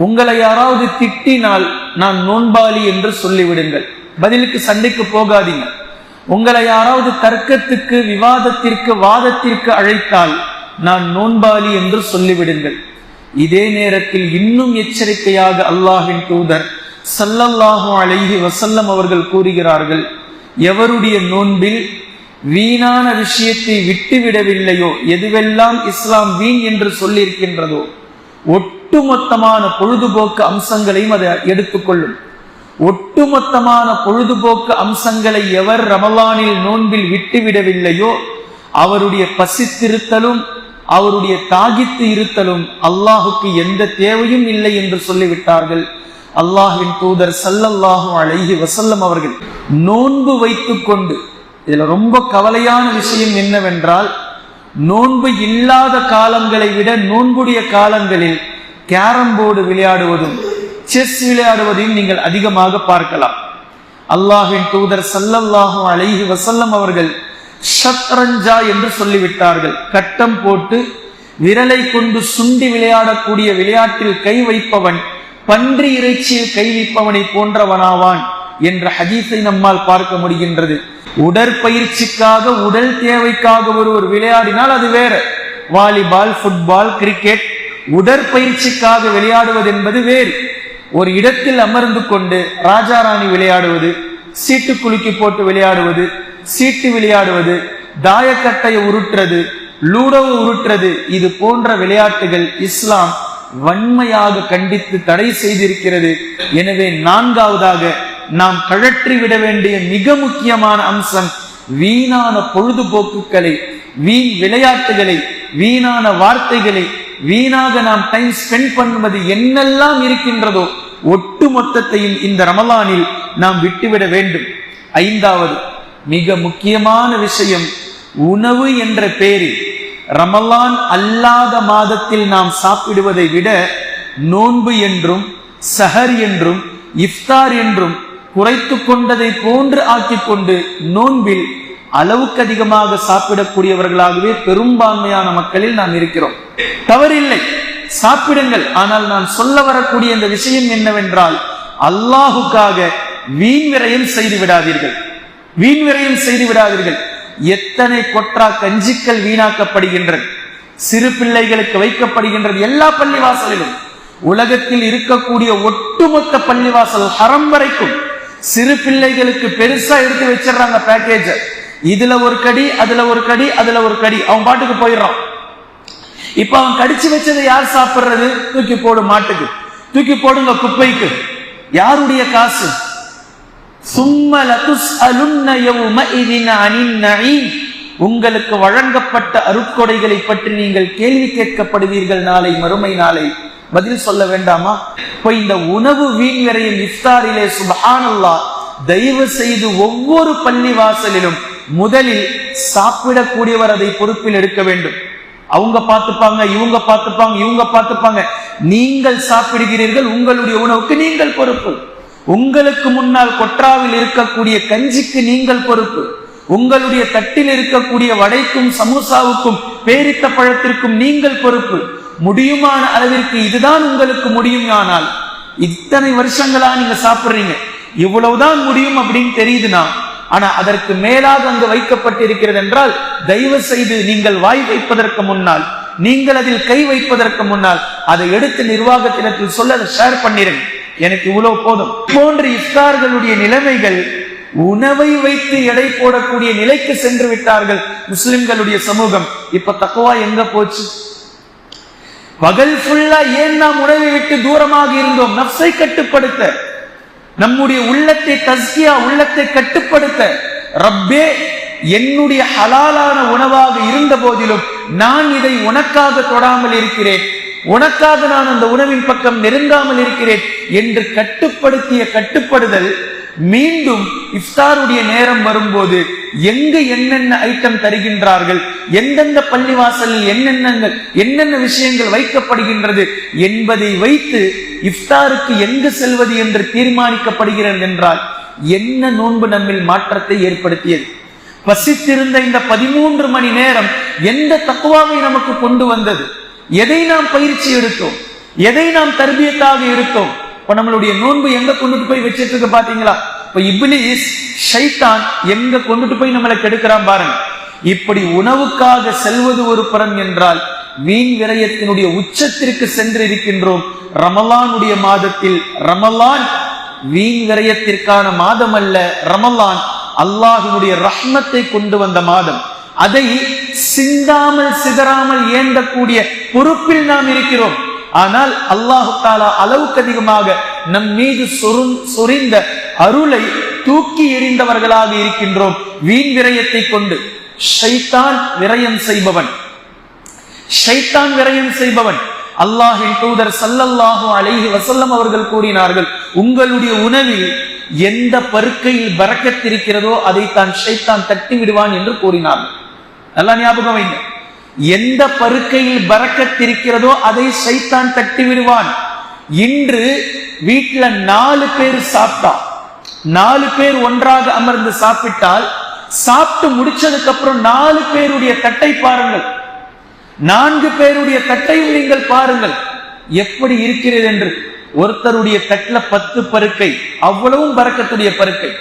உங்களை யாராவது திட்டினால் நான் நோன்பாளி என்று சொல்லிவிடுங்கள். பதிலுக்கு சண்டைக்கு போகாதீங்க. உங்களை யாராவது தர்க்கத்துக்கு, விவாதத்திற்கு, வாதத்திற்கு அழைத்தால் நான் நோன்பாளி என்று சொல்லிவிடுங்கள். இதே நேரத்தில் இன்னும் எச்சரிக்கையாக அல்லாஹ்வின் தூதர் ஸல்லல்லாஹு அலைஹி வஸல்லம் அவர்கள் கூறுகிறார்கள், எவருடைய நோன்பில் வீணான விஷயத்தை விட்டுவிடவில்லையோ, எதுவெல்லாம் இஸ்லாம் வீண் என்று சொல்லியிருக்கின்றதோ ஒட்டுமொத்தமான பொழுதுபோக்கு அம்சங்களையும் அதை எடுத்துக்கொள்ளும். ஒட்டுமொத்தமான பொழுதுபோக்கு அம்சங்களை எவர் ரமலானில் நோன்பில் விட்டுவிடவில்லையோ அவருடைய பசித்திருத்தலும் அவருடைய தாகித்து இருத்தலும் அல்லாஹுக்கு எந்த தேவையும் இல்லை என்று சொல்லிவிட்டார்கள் அல்லாஹ்வின் தூதர் ஸல்லல்லாஹு அலைஹி வஸல்லம் அவர்கள். நோன்பு வைத்துக் கொண்டு, இதுல ரொம்ப கவலையான விஷயம் என்னவென்றால், நோன்பு இல்லாத காலங்களை விட நோன்புடைய காலங்களில் கேரம் போர்டு விளையாடுவதும் செஸ் விளையாடுவதையும் நீங்கள் அதிகமாக பார்க்கலாம். அல்லாஹ்வின் தூதர் ஸல்லல்லாஹு அலைஹி வஸல்லம் அவர்கள் ஷத்ரஞ்சா என்று சொல்லிவிட்டார்கள். கட்டம் போட்டு விரலை கொண்டு சுண்டி விளையாடக்கூடிய விளையாட்டில் கை வைப்பவன் பன்றி இறைச்சியில் கை வைப்பவனை போன்றவனாவான் என்ற ஹதீஸை நம்மால் பார்க்க முடிகின்றது. உடற்பயிற்சிக்காக உடல் தேவைக்காக ஒருவர் விளையாடினால் அது வேற. வாலிபால், ஃபுட்பால், கிரிக்கெட் உடற்பயிற்சிக்காக விளையாடுவது என்பது வேறு. ஒரு இடத்தில் அமர்ந்து கொண்டு ராஜா ராணி விளையாடுவது, சீட்டு குலுக்கி போட்டு விளையாடுவது, சீட்டு விளையாடுவது, தாயக்கட்டையை உருட்டுறது, லூடோவை உருட்டுறது, இது போன்ற விளையாட்டுகள் இஸ்லாம் வன்மையாக கண்டித்து தடை செய்திருக்கிறது. எனவே நான்காவதாக நாம் கழற்றி விட வேண்டிய மிக முக்கியமான அம்சம் வீணான பொழுதுபோக்குகளை, வீண் விளையாட்டுகளை, வீணான வார்த்தைகளை, வீணாக நாம் டைம் ஸ்பெண்ட் பண்ணுவது என்னெல்லாம் இருக்கின்றதோ ஒட்டு மொத்தத்தையும் இந்த ரமலானில் நாம் விட்டுவிட வேண்டும். ஐந்தாவது மிக முக்கியமான விஷயம், உணவு என்ற பெயரில் ரமலான் அல்லாத மாதத்தில் நாம் சாப்பிடுவதை விட நோன்பு என்றும் சஹர் என்றும் இஃப்தார் என்றும் குறைத்து கொண்டதை போன்று ஆக்கிக்கொண்டு நோன்பில் அளவுக்கு அதிகமாக சாப்பிடக்கூடியவர்களாகவே பெரும்பான்மையான மக்களில் நாம் இருக்கிறோம். தவறில்லை, சாப்பிடுங்கள். ஆனால் நான் சொல்ல வரக்கூடிய இந்த விஷயம் என்னவென்றால், அல்லாஹுக்காக வீண் விரயம் செய்து விடாதீர்கள். வீண் விரயம் செய்து விடாதீர்கள். எத்தனை கொற்றா கஞ்சிக்கள் வீணாக்கப்படுகின்றது, சிறு பிள்ளைகளுக்கு வைக்கப்படுகின்றது. எல்லா பள்ளிவாசலிலும், உலகத்தில் இருக்கக்கூடிய ஒட்டுமொத்த பள்ளிவாசல் ஹரம் வரைக்கும் சிறு பிள்ளைகளுக்கு பெருசா எடுத்து வச்சிடறாங்க பேக்கேஜ். இதுல ஒரு கடி, அதுல ஒரு கடி, அதுல ஒரு கடி, அவன் பாட்டுக்கு போயிடுறான். இப்ப அவன் கடிச்சு வச்சதை யார் சாப்பிடுறது? தூக்கி போடு மாட்டுக்கு, தூக்கி போடுங்க குப்பைக்கு. யாருடைய காசு? உங்களுக்கு வழங்கப்பட்ட அருட்கொடைகளை பற்றி நீங்கள் கேள்வி கேட்கப்படுவீர்கள் நாளை மறுமை நாளை. பதில் சொல்ல வேண்டாமா? இப்ப இந்த உணவு வீண் விரயம் இஃப்தாரிலே சுப்ஹானல்லாஹ், தயவு செய்து ஒவ்வொரு பள்ளி வாசலிலும் முதலில் சாப்பிடக்கூடியவர் அதை பொறுப்பில் எடுக்க வேண்டும். அவங்க பார்த்துப்பாங்க, இவங்க பார்த்துப்பாங்க, இவங்க பார்த்துப்பாங்க. நீங்கள் சாப்பிடுகிறீர்கள், உங்களுடைய உணவுக்கு நீங்கள் பொறுப்பு. உங்களுக்கு முன்னால் கொற்றாவில் இருக்கக்கூடிய கஞ்சிக்கு நீங்கள் பொறுப்பு. உங்களுடைய தட்டில் இருக்கக்கூடிய வடைக்கும் சமோசாவுக்கும் பேரித்த பழத்திற்கும் நீங்கள் பொறுப்பு. முடியுமான அளவிற்கு இதுதான் உங்களுக்கு முடியும். ஆனால் இத்தனை வருஷங்களா நீங்க சாப்பிடுறீங்க, இவ்வளவுதான் முடியும் அப்படின்னு தெரியுதுன்னா, ஆனா அதற்கு மேலாக அங்கு வைக்கப்பட்டிருக்கிறது என்றால், தயவு செய்து நீங்கள் வாய் வைப்பதற்கு முன்னால், நீங்கள் அதில் கை வைப்பதற்கு முன்னால் அதை எடுத்து நிர்வாகத்தினத்தில் சொல்ல அதை ஷேர் பண்ணிருங்க. எனக்கு இவ்வளவு போதும். போன்ற இஃப்தார்களுடைய நிலைமைகள் உணவை வைத்து எடை போடக்கூடிய நிலைக்கு சென்று விட்டார்கள் முஸ்லிம்களுடைய சமூகம். இப்ப தக்வா எங்க போச்சு? பகல் ஃபுல்லா ஏன் நாம் உணவை விட்டு தூரமாக இருந்தோம்? நஃப்ஸை கட்டுப்படுத்த, நம்முடைய உள்ளத்தை தஸ்கியா, உள்ளத்தை கட்டுப்படுத்த. ரப்பே, என்னுடைய ஹலாலான உணவாக இருந்த போதிலும் நான் இதை உனக்காக தொடாமல் இருக்கிறேன், உனக்காக நான் அந்த உணவின் பக்கம் நெருங்காமல் இருக்கிறேன் என்று கட்டுப்படுத்திய கட்டுப்படுதல் மீண்டும் இஃப்தாருடைய நேரம் வரும்போது எங்கு என்னென்ன ஐட்டம் தருகின்றார்கள், எந்தெந்த பள்ளிவாசலில் என்னென்ன விஷயங்கள் வைக்கப்படுகின்றது என்பதை வைத்து இஃப்தாருக்கு எங்கு செல்வது என்று தீர்மானிக்கப்படுகிறது என்றால் என்ன நோன்பு நம்மில் மாற்றத்தை ஏற்படுத்தியது? பசித்திருந்த இந்த 13 மணி நேரம் எந்த தக்வாவை நமக்கு கொண்டு வந்தது? எதை நாம் பயிற்சி எடுத்தோம்? எதை நாம் தர்பியத்தாக எடுத்தோம்? இப்ப நம்மளுடைய நோன்பு எங்க கொண்டுட்டு போய் வச்சிட்டு இருக்கு பாத்தீங்களா? இப்ப இப்லீஸ், ஷைத்தான் எங்க கொண்டுட்டு போய் நம்மளை கெடுக்கிறான் பாருங்க. இப்படி உணவுக்காக செல்வது ஒரு புறம் என்றால், வீண் விரயத்தினுடைய உச்சத்திற்கு சென்று இருக்கின்றோம். ரமலானுடைய மாதத்தில், ரமலான் வீண் விரயத்திற்கான மாதம் அல்ல, ரமலான் அல்லாஹ்வினுடைய ரஹ்மத்தை கொண்டு வந்த மாதம். அதை சிந்தாமல் சிதறாமல் ஏந்தக்கூடிய பொறுப்பில் நாம் இருக்கிறோம். ஆனால் அல்லாஹு தஆலா அளவுக்கு அதிகமாக நம் மீது சொரிந்த அருளை தூக்கி எறிந்தவர்களாக இருக்கின்றோம் வீண் விரயத்தை கொண்டு. ஷைத்தான் விரயம் செய்பவன், ஷைத்தான் விரயம் செய்பவன். அல்லாஹ்வின் தூதர் ஸல்லல்லாஹு அலைஹி வஸல்லம் அவர்கள் கூறினார்கள், உங்களுடைய உணவில் எந்த பருக்கையில் பரக்கத் இருக்கிறதோ அதை தான் ஷைத்தான் தட்டி விடுவான் என்று கூறினார்கள். நல்லா ஞாபகம் வைங்க, எந்த பருக்கையில் பரக்கத் இருக்கிறதோ அதை ஷைத்தான் தட்டி விடுவான். இன்று வீட்டுல 4 பேர் சாப்பிட்டா, 4 பேர் ஒன்றாக அமர்ந்து சாப்பிட்டால், சாப்பிட்டு முடிச்சதுக்கு அப்புறம் 4 பேருடைய தட்டை பாருங்கள், 4 பேருடைய தட்டையும் நீங்கள் பாருங்கள் எப்படி இருக்கிறது என்று. ஒருத்தருடைய தட்டுல 10 பருக்கை, அவ்வளவும் பரக்கத்துடைய பருக்கை,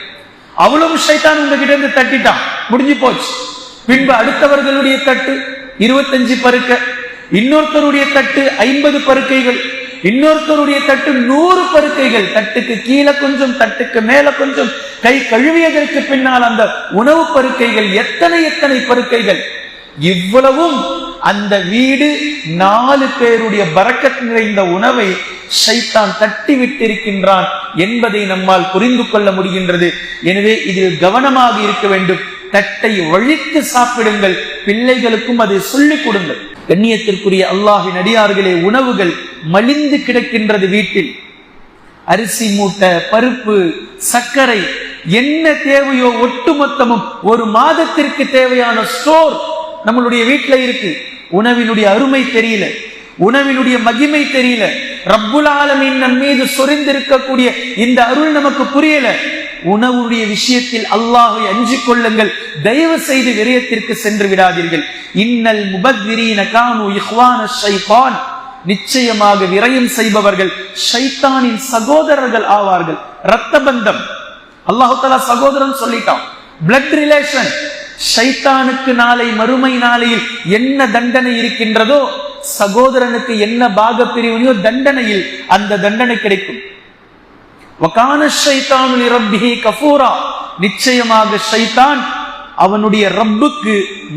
அவ்வளவு ஷைத்தான் உங்ககிட்ட இருந்து தட்டிட்டான், முடிஞ்சு போச்சு. பின்பு அடுத்தவர்களுடைய தட்டு 25 பருக்க, இன்னொருத்தருடைய தட்டு 50 பருக்கைகள், இன்னொருத்தருடைய தட்டு 100 பருக்கைகள். தட்டுக்கு கீழே கொஞ்சம், தட்டுக்கு மேல கொஞ்சம், கை கழுவியதற்கு பின்னால் அந்த உணவு பருக்கைகள், எத்தனை எத்தனை பருக்கைகள். இவ்வளவும் அந்த வீடு 4 பேருடைய பரக்கத் நிறைந்த உணவை ஷைத்தான் தட்டி விட்டிருக்கின்றான் என்பதை நம்மால் புரிந்து கொள்ள முடிகின்றது. எனவே இதில் கவனமாக இருக்க வேண்டும். தட்டை வழித்து சாப்பிடுங்கள், பிள்ளைகளுக்கும் அதை சொல்லிக் கொடுங்கள். கண்ணியத்திற்குரிய அல்லாஹ்வின் அடியார்களே, உணவுகள் மலிந்து கிடக்கின்றது வீட்டில். அரிசி மூட்டை, பருப்பு, சர்க்கரை, என்ன தேவையோ ஒட்டுமொத்தமும் ஒரு மாதத்திற்கு தேவையான ஸ்டோர் நம்மளுடைய வீட்டுல இருக்கு. உணவினுடைய அருமை தெரியல, உணவினுடைய மகிமை தெரியல. ரப்புல் ஆலமீன் நம் மீது சொரிந்திருக்கக்கூடிய இந்த அருள் நமக்கு புரியல. உணவுடைய விஷயத்தில் அல்லாஹ்வை அஞ்சிக் கொள்ளுங்கள். தயவு செய்து விரயத்திற்கு சென்று விடாதீர்கள். இன்னல் முபத்விரீன கானு இஹ்வான ஷைத்தான், நிச்சயமாக விரயம் செய்பவர்கள் ஷைத்தானின் சகோதரர்கள் ஆவார்கள். இரத்த பந்தம், அல்லாஹ் தஆலா சகோதரன் சொல்லிட்டான், பிளட் ரிலேஷன். ஷைத்தானுக்கு நாளை மறுமை நாளையில் என்ன தண்டனை இருக்கின்றதோ, சகோதரனுக்கு என்ன பாக பிரிவினையோ தண்டனையில் அந்த தண்டனை கிடைக்கும். வகான ஷைத்தானு லிரப்பிஹி கஃபூரா, நிச்சயமாக ஷைத்தான் அவனுடைய ரப்புக்கு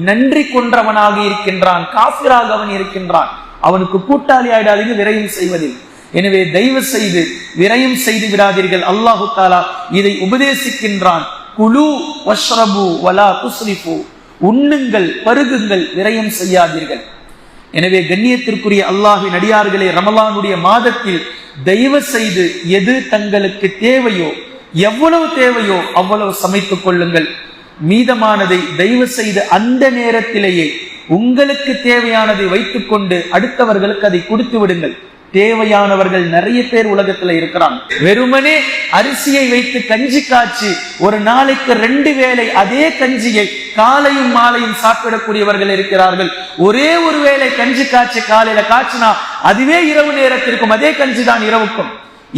நன்றி கொன்றவனாக இருக்கின்றான், காஃபிராக அவன் இருக்கின்றான். அவனுக்கு கூட்டாளி ஆயிடாதீங்க விரயம் செய்வதில். எனவே தயவு செய்து விரயம் செய்து விடாதீர்கள். அல்லாஹு தஆலா இதை உபதேசிக்கின்றான். குலு வஷ்ரபு வலா துஸ்ரிஃபு, உண்ணுங்கள், பருகுங்கள், விரயம் செய்யாதீர்கள். எனவே கண்ணியத்திற்குரிய அல்லாஹ்வின் அடியார்களே, ரமலானுடைய மாதத்தில் தயவு செய்து எது தங்களுக்கு தேவையோ, எவ்வளவு தேவையோ அவ்வளவு சமைத்துக் கொள்ளுங்கள். மீதமானதை தயவு செய்து அந்த நேரத்திலேயே உங்களுக்கு தேவையானதை வைத்துக் கொண்டு அடுத்தவர்களுக்கு அதை கொடுத்து விடுங்கள். தேவையானவர்கள் நிறைய பேர் உலகத்துல இருக்கிறாங்க. வெறுமனே அரிசியை வைத்து கஞ்சி காய்ச்சி ஒரு நாளைக்கு 2 வேளை அதே கஞ்சியை காலையும் மாலையும் சாப்பிடக்கூடியவர்கள் இருக்கிறார்கள். ஒரே ஒரு வேளை கஞ்சி காய்ச்சி காலையில காய்ச்சினா அதுவே இரவு நேரத்திற்கும் அதே கஞ்சி தான் இரவுக்கும்.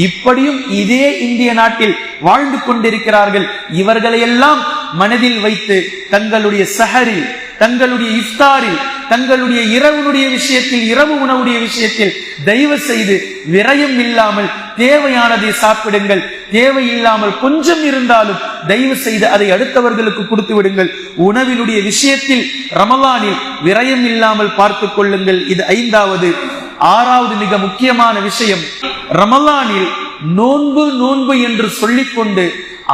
இப்படியும் இதே இந்திய நாட்டில் வாழ்ந்து கொண்டிருக்கிறார்கள். இவர்களையெல்லாம் மனதில் வைத்து தங்களுடைய சஹரில், தங்களுடைய இஃப்தாரில், தங்களுடைய இரவுடைய விஷயத்தில், இரவு உணவுடைய விஷயத்தில் தயவு செய்து விரயம் இல்லாமல் தேவையானதை சாப்பிடுங்கள். தேவையில்லாமல் கொஞ்சம் இருந்தாலும் தயவு செய்து அதை அடுத்தவர்களுக்கு கொடுத்து விடுங்கள். உணவினுடைய விஷயத்தில் ரமலானில் விரயம் இல்லாமல் பார்த்துக் கொள்ளுங்கள். இது 5வது. 6வது மிக முக்கியமான விஷயம், ரமலானில் நோன்பு என்று சொல்லிக்கொண்டு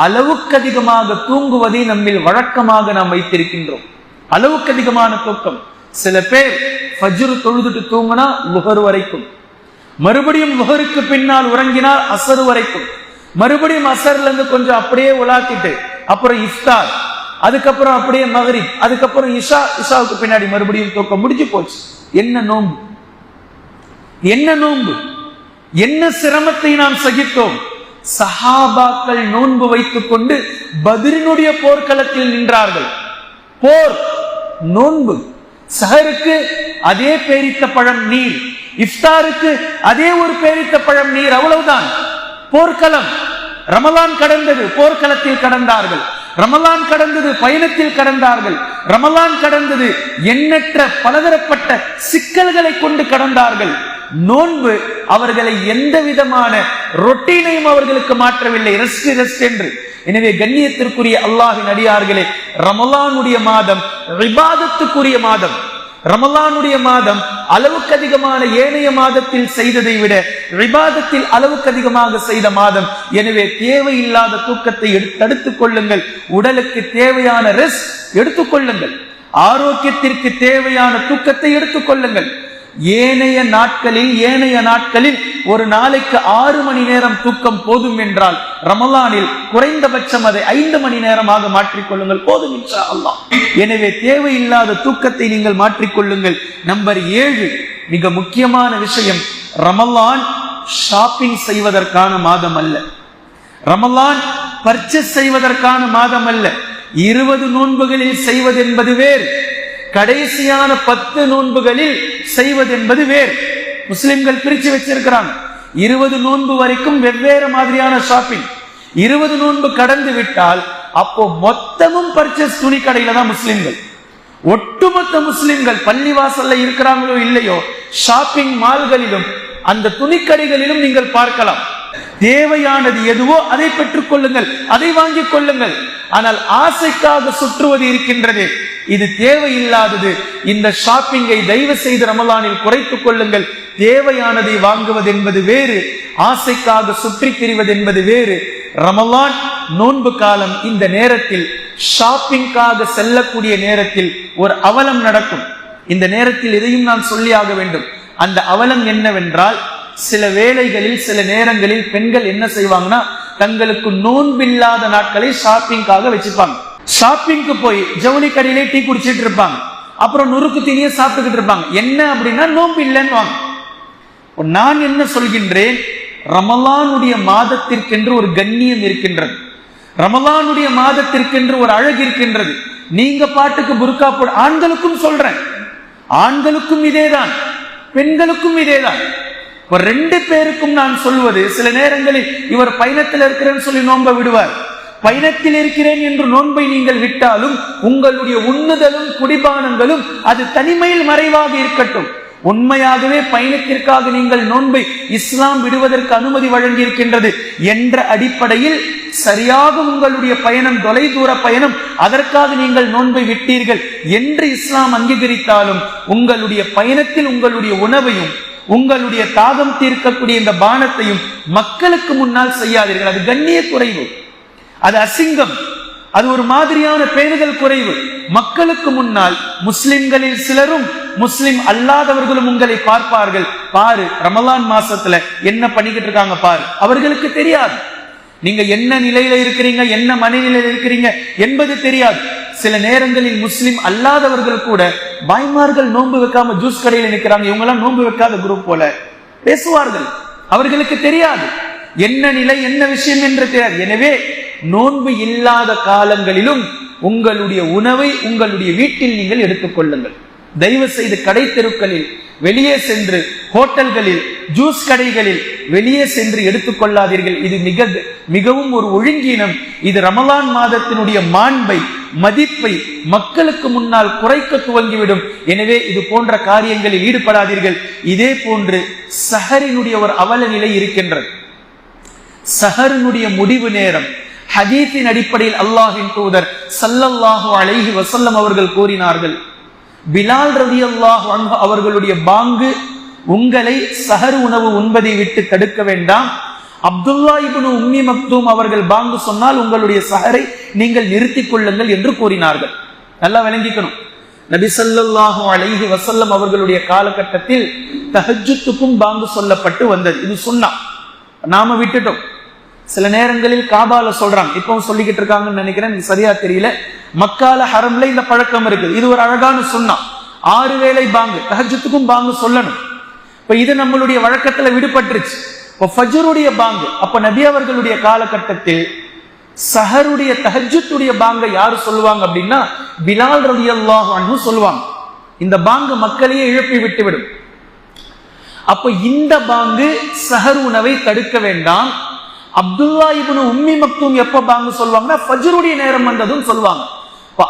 அளவுக்கு அதிகமாக தூங்குவதை நம்மில் வழக்கமாக நாம் வைத்திருக்கின்றோம். அளவுக்கு அதிகமான தூக்கம். சில பேர் ஃபஜ்ர் தொழுதுட்டு தூங்கினா லுஹர் வரைக்கும், மறுபடியும் லுஹருக்கு பின்னால் உறங்கினால் அசர் வரைக்கும், மறுபடியும் அசர்ல இருந்து கொஞ்சம் அப்படியே உலாத்திட்டு அப்புறம் இஃப்தார், அதுக்கப்புறம் அப்படியே மகரிப், அதுக்கப்புறம் இஷாவுக்கு பின்னாடி மறுபடியும் தூக்கம். முடிஞ்சு போச்சு. என்ன நோன்பு, என்ன நோன்பு, என்ன சிரமத்தை நாம் சகித்தோம். சஹாபாக்கள் நோன்பு வைத்துக் கொண்டு பத்ரினுடைய போர்க்களத்தில் நின்றார்கள். போர், நோன்பு. சஹருக்கு அதே பேரித்த பழம் நீர், இஃப்தாருக்கு அதே ஒரு பேரித்த பழம் நீர், அவ்வளவுதான். போர்க்களம். ரமலான் கடந்தது, போர்க்களத்தில் கடந்தார்கள். ரமலான் கடந்தது, பயணத்தில் கடந்தார்கள். ரமலான் கடந்தது, எண்ணற்ற பலதரப்பட்ட சிக்கல்களை கொண்டு கடந்தார்கள். நோன்பு அவர்களை எந்த விதமான ரொட்டீனையும் அவர்களுக்கு மாற்றவில்லை, ரெஸ்ட் என்று. எனவே கண்ணியத்திற்குரிய அல்லாஹ்வின் அடியார்களே, ரமலானுடைய மாதம் இபாதத்துக்குரிய மாதம். ரமலானுடைய மாதம் அளவுக்கு அதிகமான ஏனைய மாதத்தில் செய்ததை விட இபாதத்தில் அளவுக்கு அதிகமாக செய்த மாதம். எனவே தேவையில்லாத தூக்கத்தை தடுத்துக் கொள்ளுங்கள். உடலுக்கு தேவையான ரெஸ்ட் எடுத்துக்கொள்ளுங்கள். ஆரோக்கியத்திற்கு தேவையான தூக்கத்தை எடுத்துக் கொள்ளுங்கள். ஏனைய நாட்களில் ஒரு நாளைக்கு 6 மணி நேரம் தூக்கம் போதும் என்றால், ரமலானில் குறைந்தபட்சம் அதை 5 மணி நேரமாக மாற்றிக்கொள்ளுங்கள், போதும் இன்ஷா அல்லாஹ். எனவே தேவையில்லாத தூக்கத்தை நீங்கள் மாற்றிக்கொள்ளுங்கள். நம்பர் 7, மிக முக்கியமான விஷயம், ரமலான் ஷாப்பிங் செய்வதற்கான மாதம் அல்ல. ரமலான் பர்ச்சேஸ் செய்வதற்கான மாதம் அல்ல. 20 நோன்புகளில் செய்வது என்பது வேறு, கடைசியான 10 நோன்புகளில் செய்வது என்பது வேறு. முஸ்லிம்கள் பிரிச்சு வச்சிருக்கிறாங்க. 20 நோன்பு வரைக்கும் வெவ்வேறு மாதிரியான ஷாப்பிங். 20 நோன்பு கடந்து விட்டால் அப்போ மொத்தமும் பர்ச்சேஸ் துணி கடையில தான் முஸ்லிம்கள். ஒட்டுமொத்த முஸ்லிம்கள் பள்ளிவாசல்ல இருக்கிறாங்களோ இல்லையோ, ஷாப்பிங் மால்களிலும் அந்த துணிக்கடைகளிலும் நீங்கள் பார்க்கலாம். தேவையானது எதுவோ அதை பெற்றுக் கொள்ளுங்கள், அதை வாங்கிக் கொள்ளுங்கள். ஆனால் ஆசைக்காக சுற்றுவது இருக்கின்றது, இது தேவையில்லாதது. இந்த ஷாப்பிங்கை தயவு செய்து ரமலானில் குறைத்துக் கொள்ளுங்கள். தேவையானதை வாங்குவது என்பது வேறு, ஆசைக்காக சுற்றி திரிவது என்பது வேறு. ரமலான் நோன்பு காலம், இந்த நேரத்தில் ஷாப்பிங்காக செல்லக்கூடிய நேரத்தில் ஒரு அவலம் நடக்கும். இந்த நேரத்தில் இதையும் நான் சொல்லியாக வேண்டும். அந்த அவலம் என்னவென்றால், சில வேளைகளில் சில நேரங்களில் பெண்கள் என்ன செய்வாங்கன்னா, தங்களுக்கு நோன்பில்லாத நாட்களை ஷாப்பிங்காக வச்சுப்பாங்க. ஷாப்பிங்க்கு போய் ஜவுளி கடையிலே டீ குடிச்சிட்டு இருப்பாங்க, அப்புறம் நுறுக்கு தீனிய சாப்பிட்டுக்கிட்டு இருப்பாங்க. என்ன அப்படின்னா நோன்பு இல்லைன்னு வாங்க. நான் என்ன சொல்கின்றேன், ரமலானுடைய மாதத்திற்கென்று ஒரு கண்ணியம் இருக்கின்றது, ரமலானுடைய மாதத்திற்கென்று ஒரு அழகு இருக்கின்றது. நீங்க பாட்டுக்கு புர்கா போட, ஆண்களுக்கும் சொல்றேன், ஆண்களுக்கும் இதேதான், பெண்களுக்கும் இதேதான். 2 பேருக்கும் நான் சொல்வது, சில நேரங்களில் இவர் பயணத்தில் இருக்கிறேன்னு சொல்லி நோன்பை விடுவார். பயணத்தில் இருக்கிறேன் என்று நோன்பை நீங்கள் விட்டாலும் உங்களுடைய உண்ணுதலும் குடிபானங்களும் அது தனிமையில் மறைவாக இருக்கட்டும். உண்மையாகவே பயணத்திற்காக நீங்கள் நோன்பை இஸ்லாம் விடுவதற்கு அனுமதி வழங்கி இருக்கின்றது என்ற அடிப்படையில் சரியாக உங்களுடைய பயணம் தொலைதூர பயணம், அதற்காக நீங்கள் நோன்பை விட்டீர்கள் என்று இஸ்லாம் அங்கீகரித்தாலும், உங்களுடைய பயணத்தில் உங்களுடைய உணவையும் உங்களுடைய தாகம் தீர்க்கக்கூடிய இந்த பானத்தையும் மக்களுக்கு முன்னால் செய்யாதீர்கள். அது கண்ணிய குறைவு, அது அசிங்கம், அது ஒரு மாதிரியான பேணுதல் குறைவு. மக்களுக்கு முன்னால் முஸ்லிம்களில் சிலரும் முஸ்லிம் அல்லாதவர்களும் உங்களை பார்ப்பார்கள். பாரு ரமலான் மாசத்துல என்ன பண்ணிக்கிட்டு இருக்காங்க பாரு. அவர்களுக்கு தெரியாது நீங்க என்ன நிலையில இருக்கிறீங்க, என்ன மனநிலையில இருக்கிறீங்க என்பது தெரியாது. சில நேரங்களில் முஸ்லிம் அல்லாதவர்கள் கூட பாய்மார்கள் நோன்பு வைக்காம ஜூஸ் கடையில் நிற்கிறாங்க, இவங்க எல்லாம் நோன்பு வைக்காத குரூப் போல பேசுவார்கள். அவர்களுக்கு தெரியாது என்ன நிலை, என்ன விஷயம் என்று தெரியாது. எனவே நோன்பு இல்லாத காலங்களிலும் உங்களுடைய உணவை உங்களுடைய வீட்டில் நீங்கள் எடுத்துக் கொள்ளுங்கள். தயவு செய்து கடை தெருக்களில் வெளியே சென்று, ஹோட்டல்களில், ஜூஸ் கடைகளில் வெளியே சென்று எடுத்துக் கொள்ளாதீர்கள். இது மிகவும் ஒரு ஒழுங்கீனம். இது ரமலான் மாதத்தினுடைய மாண்பை, மதிப்பை மக்களுக்கு முன்னால் குறைக்க துவங்கிவிடும். எனவே இது போன்ற காரியங்களில் ஈடுபடாதீர்கள். இதே போன்று சஹரினுடைய ஒரு அவல நிலை இருக்கின்றது. சஹரினுடைய முடிவு நேரம் ஹதீஸின் அடிப்படையில் அல்லாஹ்வின் தூதர் ஸல்லல்லாஹு அலைஹி வஸல்லம் அவர்கள் கூறினார்கள், பிலால் ரலியல்லாஹு அன்ஹு அவர்களுடைய பாங்கு உங்களை சஹர் உணவு உண்பதை விட்டு தடுக்க வேண்டாம். அப்துல்லா இப்னு உம்மி மக்தூம் அவர்கள் பாங்கு சொன்னால் உங்களுடைய சஹரை நீங்கள் நிறுத்திக் கொள்ளுங்கள் என்று கூறினார்கள். நல்லா விளங்கிக்கணும், நபி ஸல்லல்லாஹு அலைஹி வஸல்லம் அவர்களுடைய காலகட்டத்தில் தஹஜ்ஜுத்துக்கும் பாங்கு சொல்லப்பட்டு வந்தது. இது சுன்னா, நாம விட்டுட்டோம். சில நேரங்களில் காபால சொல்றாங்க, இப்பவும் சொல்லிக்கிட்டு இருக்காங்கன்னு நினைக்கிறேன், சரியா தெரியல. மக்கால ஹரம்ல இந்த பழக்கம் இருக்குது. இது ஒரு அழகான சுன்னா. 6 வேளை பாங்கு, தஹஜ்ஜுத்துக்கும் பாங்கு சொல்லணும். இப்ப இது நம்மளுடைய வழக்கத்துல விடுபட்டுருச்சு. இப்ப ஃபஜ்ருடைய பாங்கு, அப்ப நபி அவர்களுடைய காலகட்டத்தில் சஹருடைய தஹஜ்ஜுத்துடைய பாங்கை யாரு சொல்லுவாங்க அப்படின்னா பிலால் ரலியல்லாஹு அன்ஹு சொல்லுவாங்க. இந்த பாங்கு மக்களையே இழப்பி விட்டுவிடும். அப்ப இந்த பாங்கு சஹர் உணவை தடுக்க வேண்டாம். அப்துல்லா இப்னு உம்மி மக்தூம் எப்ப பாங்கு சொல்வாங்கன்னா ஃபஜ்ருடைய நேரம் வந்ததும் சொல்வாங்க.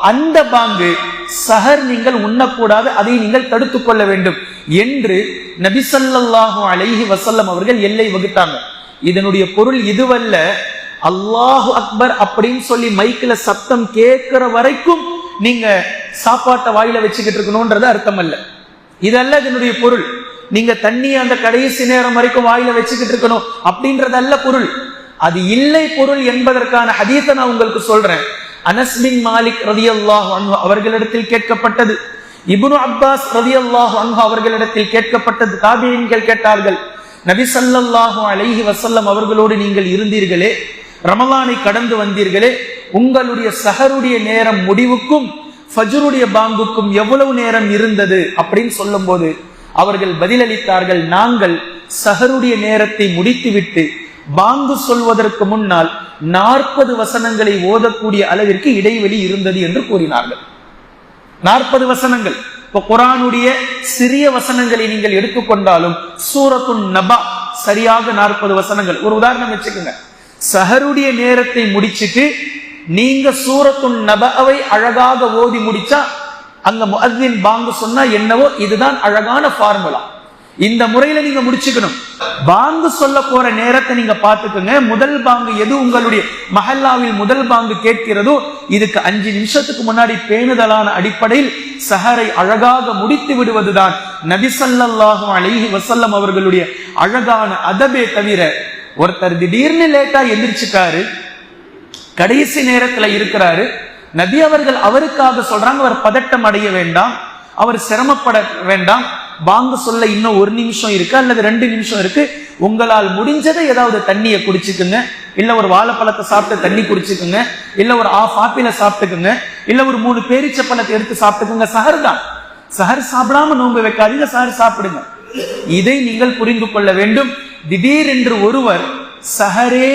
அந்த பாங்கு சஹர் நீங்கள் உண்ணக்கூடாது, அதை நீங்கள் தடுத்துக் கொள்ள வேண்டும் என்று நபி ஸல்லல்லாஹு அலைஹி வஸல்லம் அவர்கள் எல்லை வகுத்தாங்க. இதனுடைய பொருள் இதுவல்ல, அல்லாஹு அக்பர் அப்படின்னு சொல்லி மைக்ல சத்தம் கேட்கிற வரைக்கும் நீங்க சாப்பாட்டை வாயில வச்சுக்கிட்டு இருக்கணும்ன்றது அர்த்தம் அல்ல. இதல்ல இதனுடைய பொருள். நீங்க தண்ணி அந்த கடைசி நேரம் வரைக்கும் வாயில வச்சுக்கிட்டு இருக்கணும் அப்படின்றதல்ல பொருள். அது இல்லை பொருள் என்பதற்கான ஹதீஸை நான் உங்களுக்கு சொல்றேன். அனஸ் பின் மாலிக் ரலியல்லாஹு அன்ஹு அவர்களிடத்தில் கேட்கப்பட்டது, இப்னு அப்பாஸ் ரலியல்லாஹு அன்ஹு அவர்களிடத்தில் கேட்கப்பட்டது. தாபீன்கள் கேட்டார்கள், நபி ஸல்லல்லாஹு அலைஹி வஸல்லம் அவர்களோடு நீங்கள் இருந்தீர்களே, ரமலானை கடந்து வந்தீர்களே, உங்களுடைய சஹருடைய நேரம் முடிவுக்கும் ஃபஜ்ருடைய பாங்குக்கும் எவ்வளவு நேரம் இருந்தது அப்படின்னு சொல்லும் போது அவர்கள் பதிலளித்தார்கள், நாங்கள் சஹருடைய நேரத்தை முடித்துவிட்டு பாங்கு சொல்வதற்கு முன்னால் 40 வசனங்களை ஓதக்கூடிய அளவிற்கு இடைவெளி இருந்தது என்று கூறினார்கள். 40 வசனங்கள். இப்போ குர்ஆனுடைய சிறிய வசனங்களை நீங்கள் எடுத்துக்கொண்டாலும் சூரத்துன் நபா சரியாக 40 வசனங்கள். ஒரு உதாரணம் வச்சுக்கோங்க, சஹருடைய நேரத்தை முடிச்சிட்டு நீங்க சூரத்துன் நபாவை அழகாக ஓதி முடிச்சா அங்க முஅத்தின் பாங்கு சொன்னா என்னவோ இதுதான் அழகான ஃபார்முலா. இந்த முறையில நீங்க முடிச்சுக்கணும். பாங்கு சொல்ல போற நேரத்தை நீங்க பாத்துக்கோங்க. முதல் பாங்கு எது உங்களுடைய மஹல்லாவில் முதல் பாங்கு கேட்கிறதோ இதுக்கு 5 நிமிஷத்துக்கு முன்னாடி பேணுதலான அடிப்படையில் சஹரை அழகாக முடித்து விடுவதுதான் நபி ஸல்லல்லாஹு அலைஹி வஸல்லம் அவர்களுடைய அழகான அதபே தவிர, ஒருத்தர் திடீர்னு லேட்டா எந்திரிச்சுக்காரு, கடைசி நேரத்துல இருக்கிறாரு, நபி அவர்கள் அவருக்காக சொல்றாங்க, அவர் பதட்டம் அடைய வேண்டாம், அவர் சிரமப்பட வேண்டாம், பாங்கு சொல்ல இன்னும் 1 நிமிஷம் இருக்கு அல்லது 2 நிமிஷம் இருக்கு, உங்களால் முடிஞ்சதை ஏதாவது தண்ணியை குடிச்சுக்குங்க, இல்ல ஒரு வாழைப்பழத்தை சாப்பிட்டு தண்ணி குடிச்சுக்குங்க, இல்ல ஒரு ஆப்பிள சாப்பிட்டுக்குங்க, இல்ல ஒரு 3 பேரிச்சப்பழத்தை எடுத்து சாப்பிட்டுக்குங்க. சஹர் தான். சஹர் சாப்பிடாம நோன்பு வைக்காதீங்க, சஹர் சாப்பிடுங்க. இதை நீங்கள் புரிந்து கொள்ள வேண்டும். திடீரென்று ஒருவர் சஹரே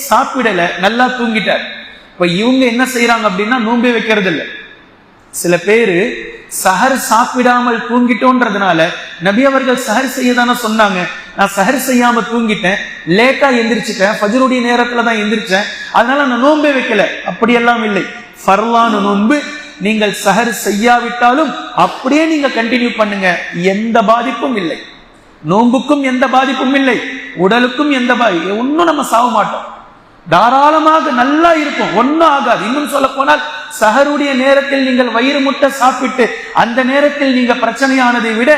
சாப்பிடல, நல்லா தூங்கிட்டார். இப்ப இவங்க என்ன செய்யறாங்க அப்படின்னா நோன்பே வைக்கிறது இல்லை. சில பேரு சஹர் சாப்பிடாமல் தூங்கிட்டோன்றதுனால நபி அவர்கள் சஹர் செய்ய தானே சொன்னாங்க, நான் சஹர் செய்யாம தூங்கிட்டேன், லேட்டா எந்திரிச்சிட்டேன், ஃபஜ்ருடைய நேரத்துல தான் எந்திரிச்சேன், அதனால நான் நோன்பே வைக்கல. அப்படியெல்லாம் இல்லை. ஃபர்லான நோன்பு நீங்கள் சஹர் செய்யாவிட்டாலும் அப்படியே நீங்க கண்டினியூ பண்ணுங்க, எந்த பாதிப்பும் இல்லை. நோன்புக்கும் எந்த பாதிப்பும் இல்லை, உடலுக்கும் எந்த ஒன்னும் நம்ம சாவ மாட்டோம், தாராளமாக நல்லா இருக்கும், ஒன்னும் ஆகாது. இன்னும் சொல்ல போனால் சஹருடைய நேரத்தில் நீங்கள் வயிறு முட்டை சாப்பிட்டு அந்த நேரத்தில் நீங்க பிரச்சனையானதை விட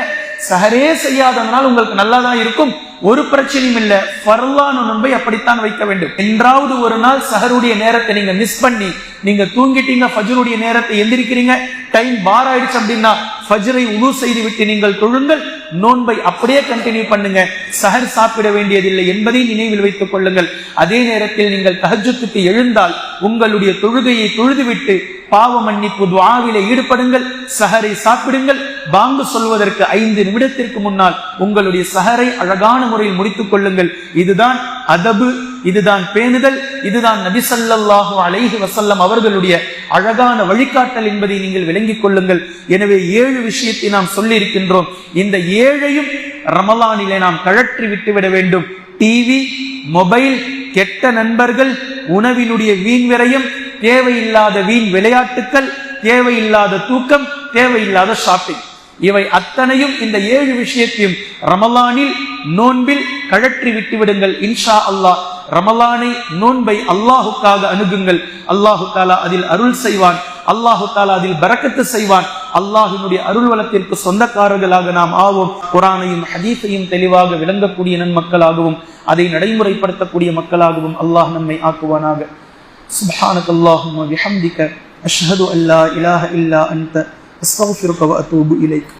சஹரே செய்யாததனால் உங்களுக்கு நல்லா தான் இருக்கும், ஒரு பிரச்சனையும் இல்லை. ஃபர்லான நோன்பை அப்படித்தான் வைக்க வேண்டும். என்றாவது ஒரு நாள் சஹருடைய நேரத்தை நீங்க மிஸ் பண்ணி நீங்க தூங்கிட்டீங்க, ஃபஜ்ருடைய நேரத்தை எந்திரிக்கிறீங்க, டைம் பார் ஆயிடுச்சு அப்படின்னா ஃபஜ்ரை உது செய்து விட்டு நீங்கள் தொழுங்கள், நோன்பை அப்படியே கண்டினியூ பண்ணுங்க, சஹர் சாப்பிட வேண்டியதில்லை என்பதை நினைவில் வைத்துக் கொள்ளுங்கள். அதே நேரத்தில் நீங்கள் தஹஜ்ஜுக்கு எழுந்தால் உங்களுடைய தொழுகையை தொழுதுவிட்டு பாவ மன்னிப்பு துஆவிலே ஈடுபடுங்கள், சஹரை சாப்பிடுங்கள். பாங்கு சொல்வதற்கு 5 நிமிடத்திற்கு முன்னால் உங்களுடைய சஹரை அழகான முறையில் முடித்துக் கொள்ளுங்கள். இதுதான் அதபு, இதுதான் பேணுதல், இதுதான் நபி ஸல்லல்லாஹு அலைஹி வஸல்லம் அவர்களுடைய அழகான வழிகாட்டல் என்பதை நீங்கள் விளங்கிக் கொள்ளுங்கள். எனவே 7 விஷயத்தை நாம் சொல்லி இருக்கின்றோம். இந்த 7ஐயும் ரமலானிலே நாம் கழற்றி விட்டுவிட வேண்டும். டிவி, மொபைல், கெட்ட நண்பர்கள், உணவினுடைய வீண் விரயம், தேவையில்லாத வீண் விளையாட்டுக்கள், தேவையில்லாத தூக்கம், தேவையில்லாத ஷாப்பிங், இவை அத்தனையும் இந்த 7 விஷயத்தையும் ரமலானில் நோன்பில் கழற்றி விட்டு விடுங்கள். இன்ஷா அல்லாஹ் ரமலானை நோன்பை அல்லாஹுக்காக அணுகுங்கள். அல்லாஹு தாலா அதில் அருள் செய்வான், அல்லாஹு தாலா அதில் பரக்கத்து செய்வான். அல்லாஹினுடைய அருள் வளத்திற்கு சொந்தக்காரர்களாக நாம் ஆவோம். குர்ஆனையும் ஹதீஸையும் தெளிவாக விளங்கக்கூடிய நன்மக்களாகவும் அதை நடைமுறைப்படுத்தக்கூடிய மக்களாகவும் அல்லாஹ் நம்மை ஆக்குவானாக. சுப்ஹானக்கல்லாஹும்ம வபிஹம்திக அஷ்ஹது அல்லா இலாஹ இல்லா அன்த அஸ்தக்ஃபிருக வ அத்தூபு இலைக்.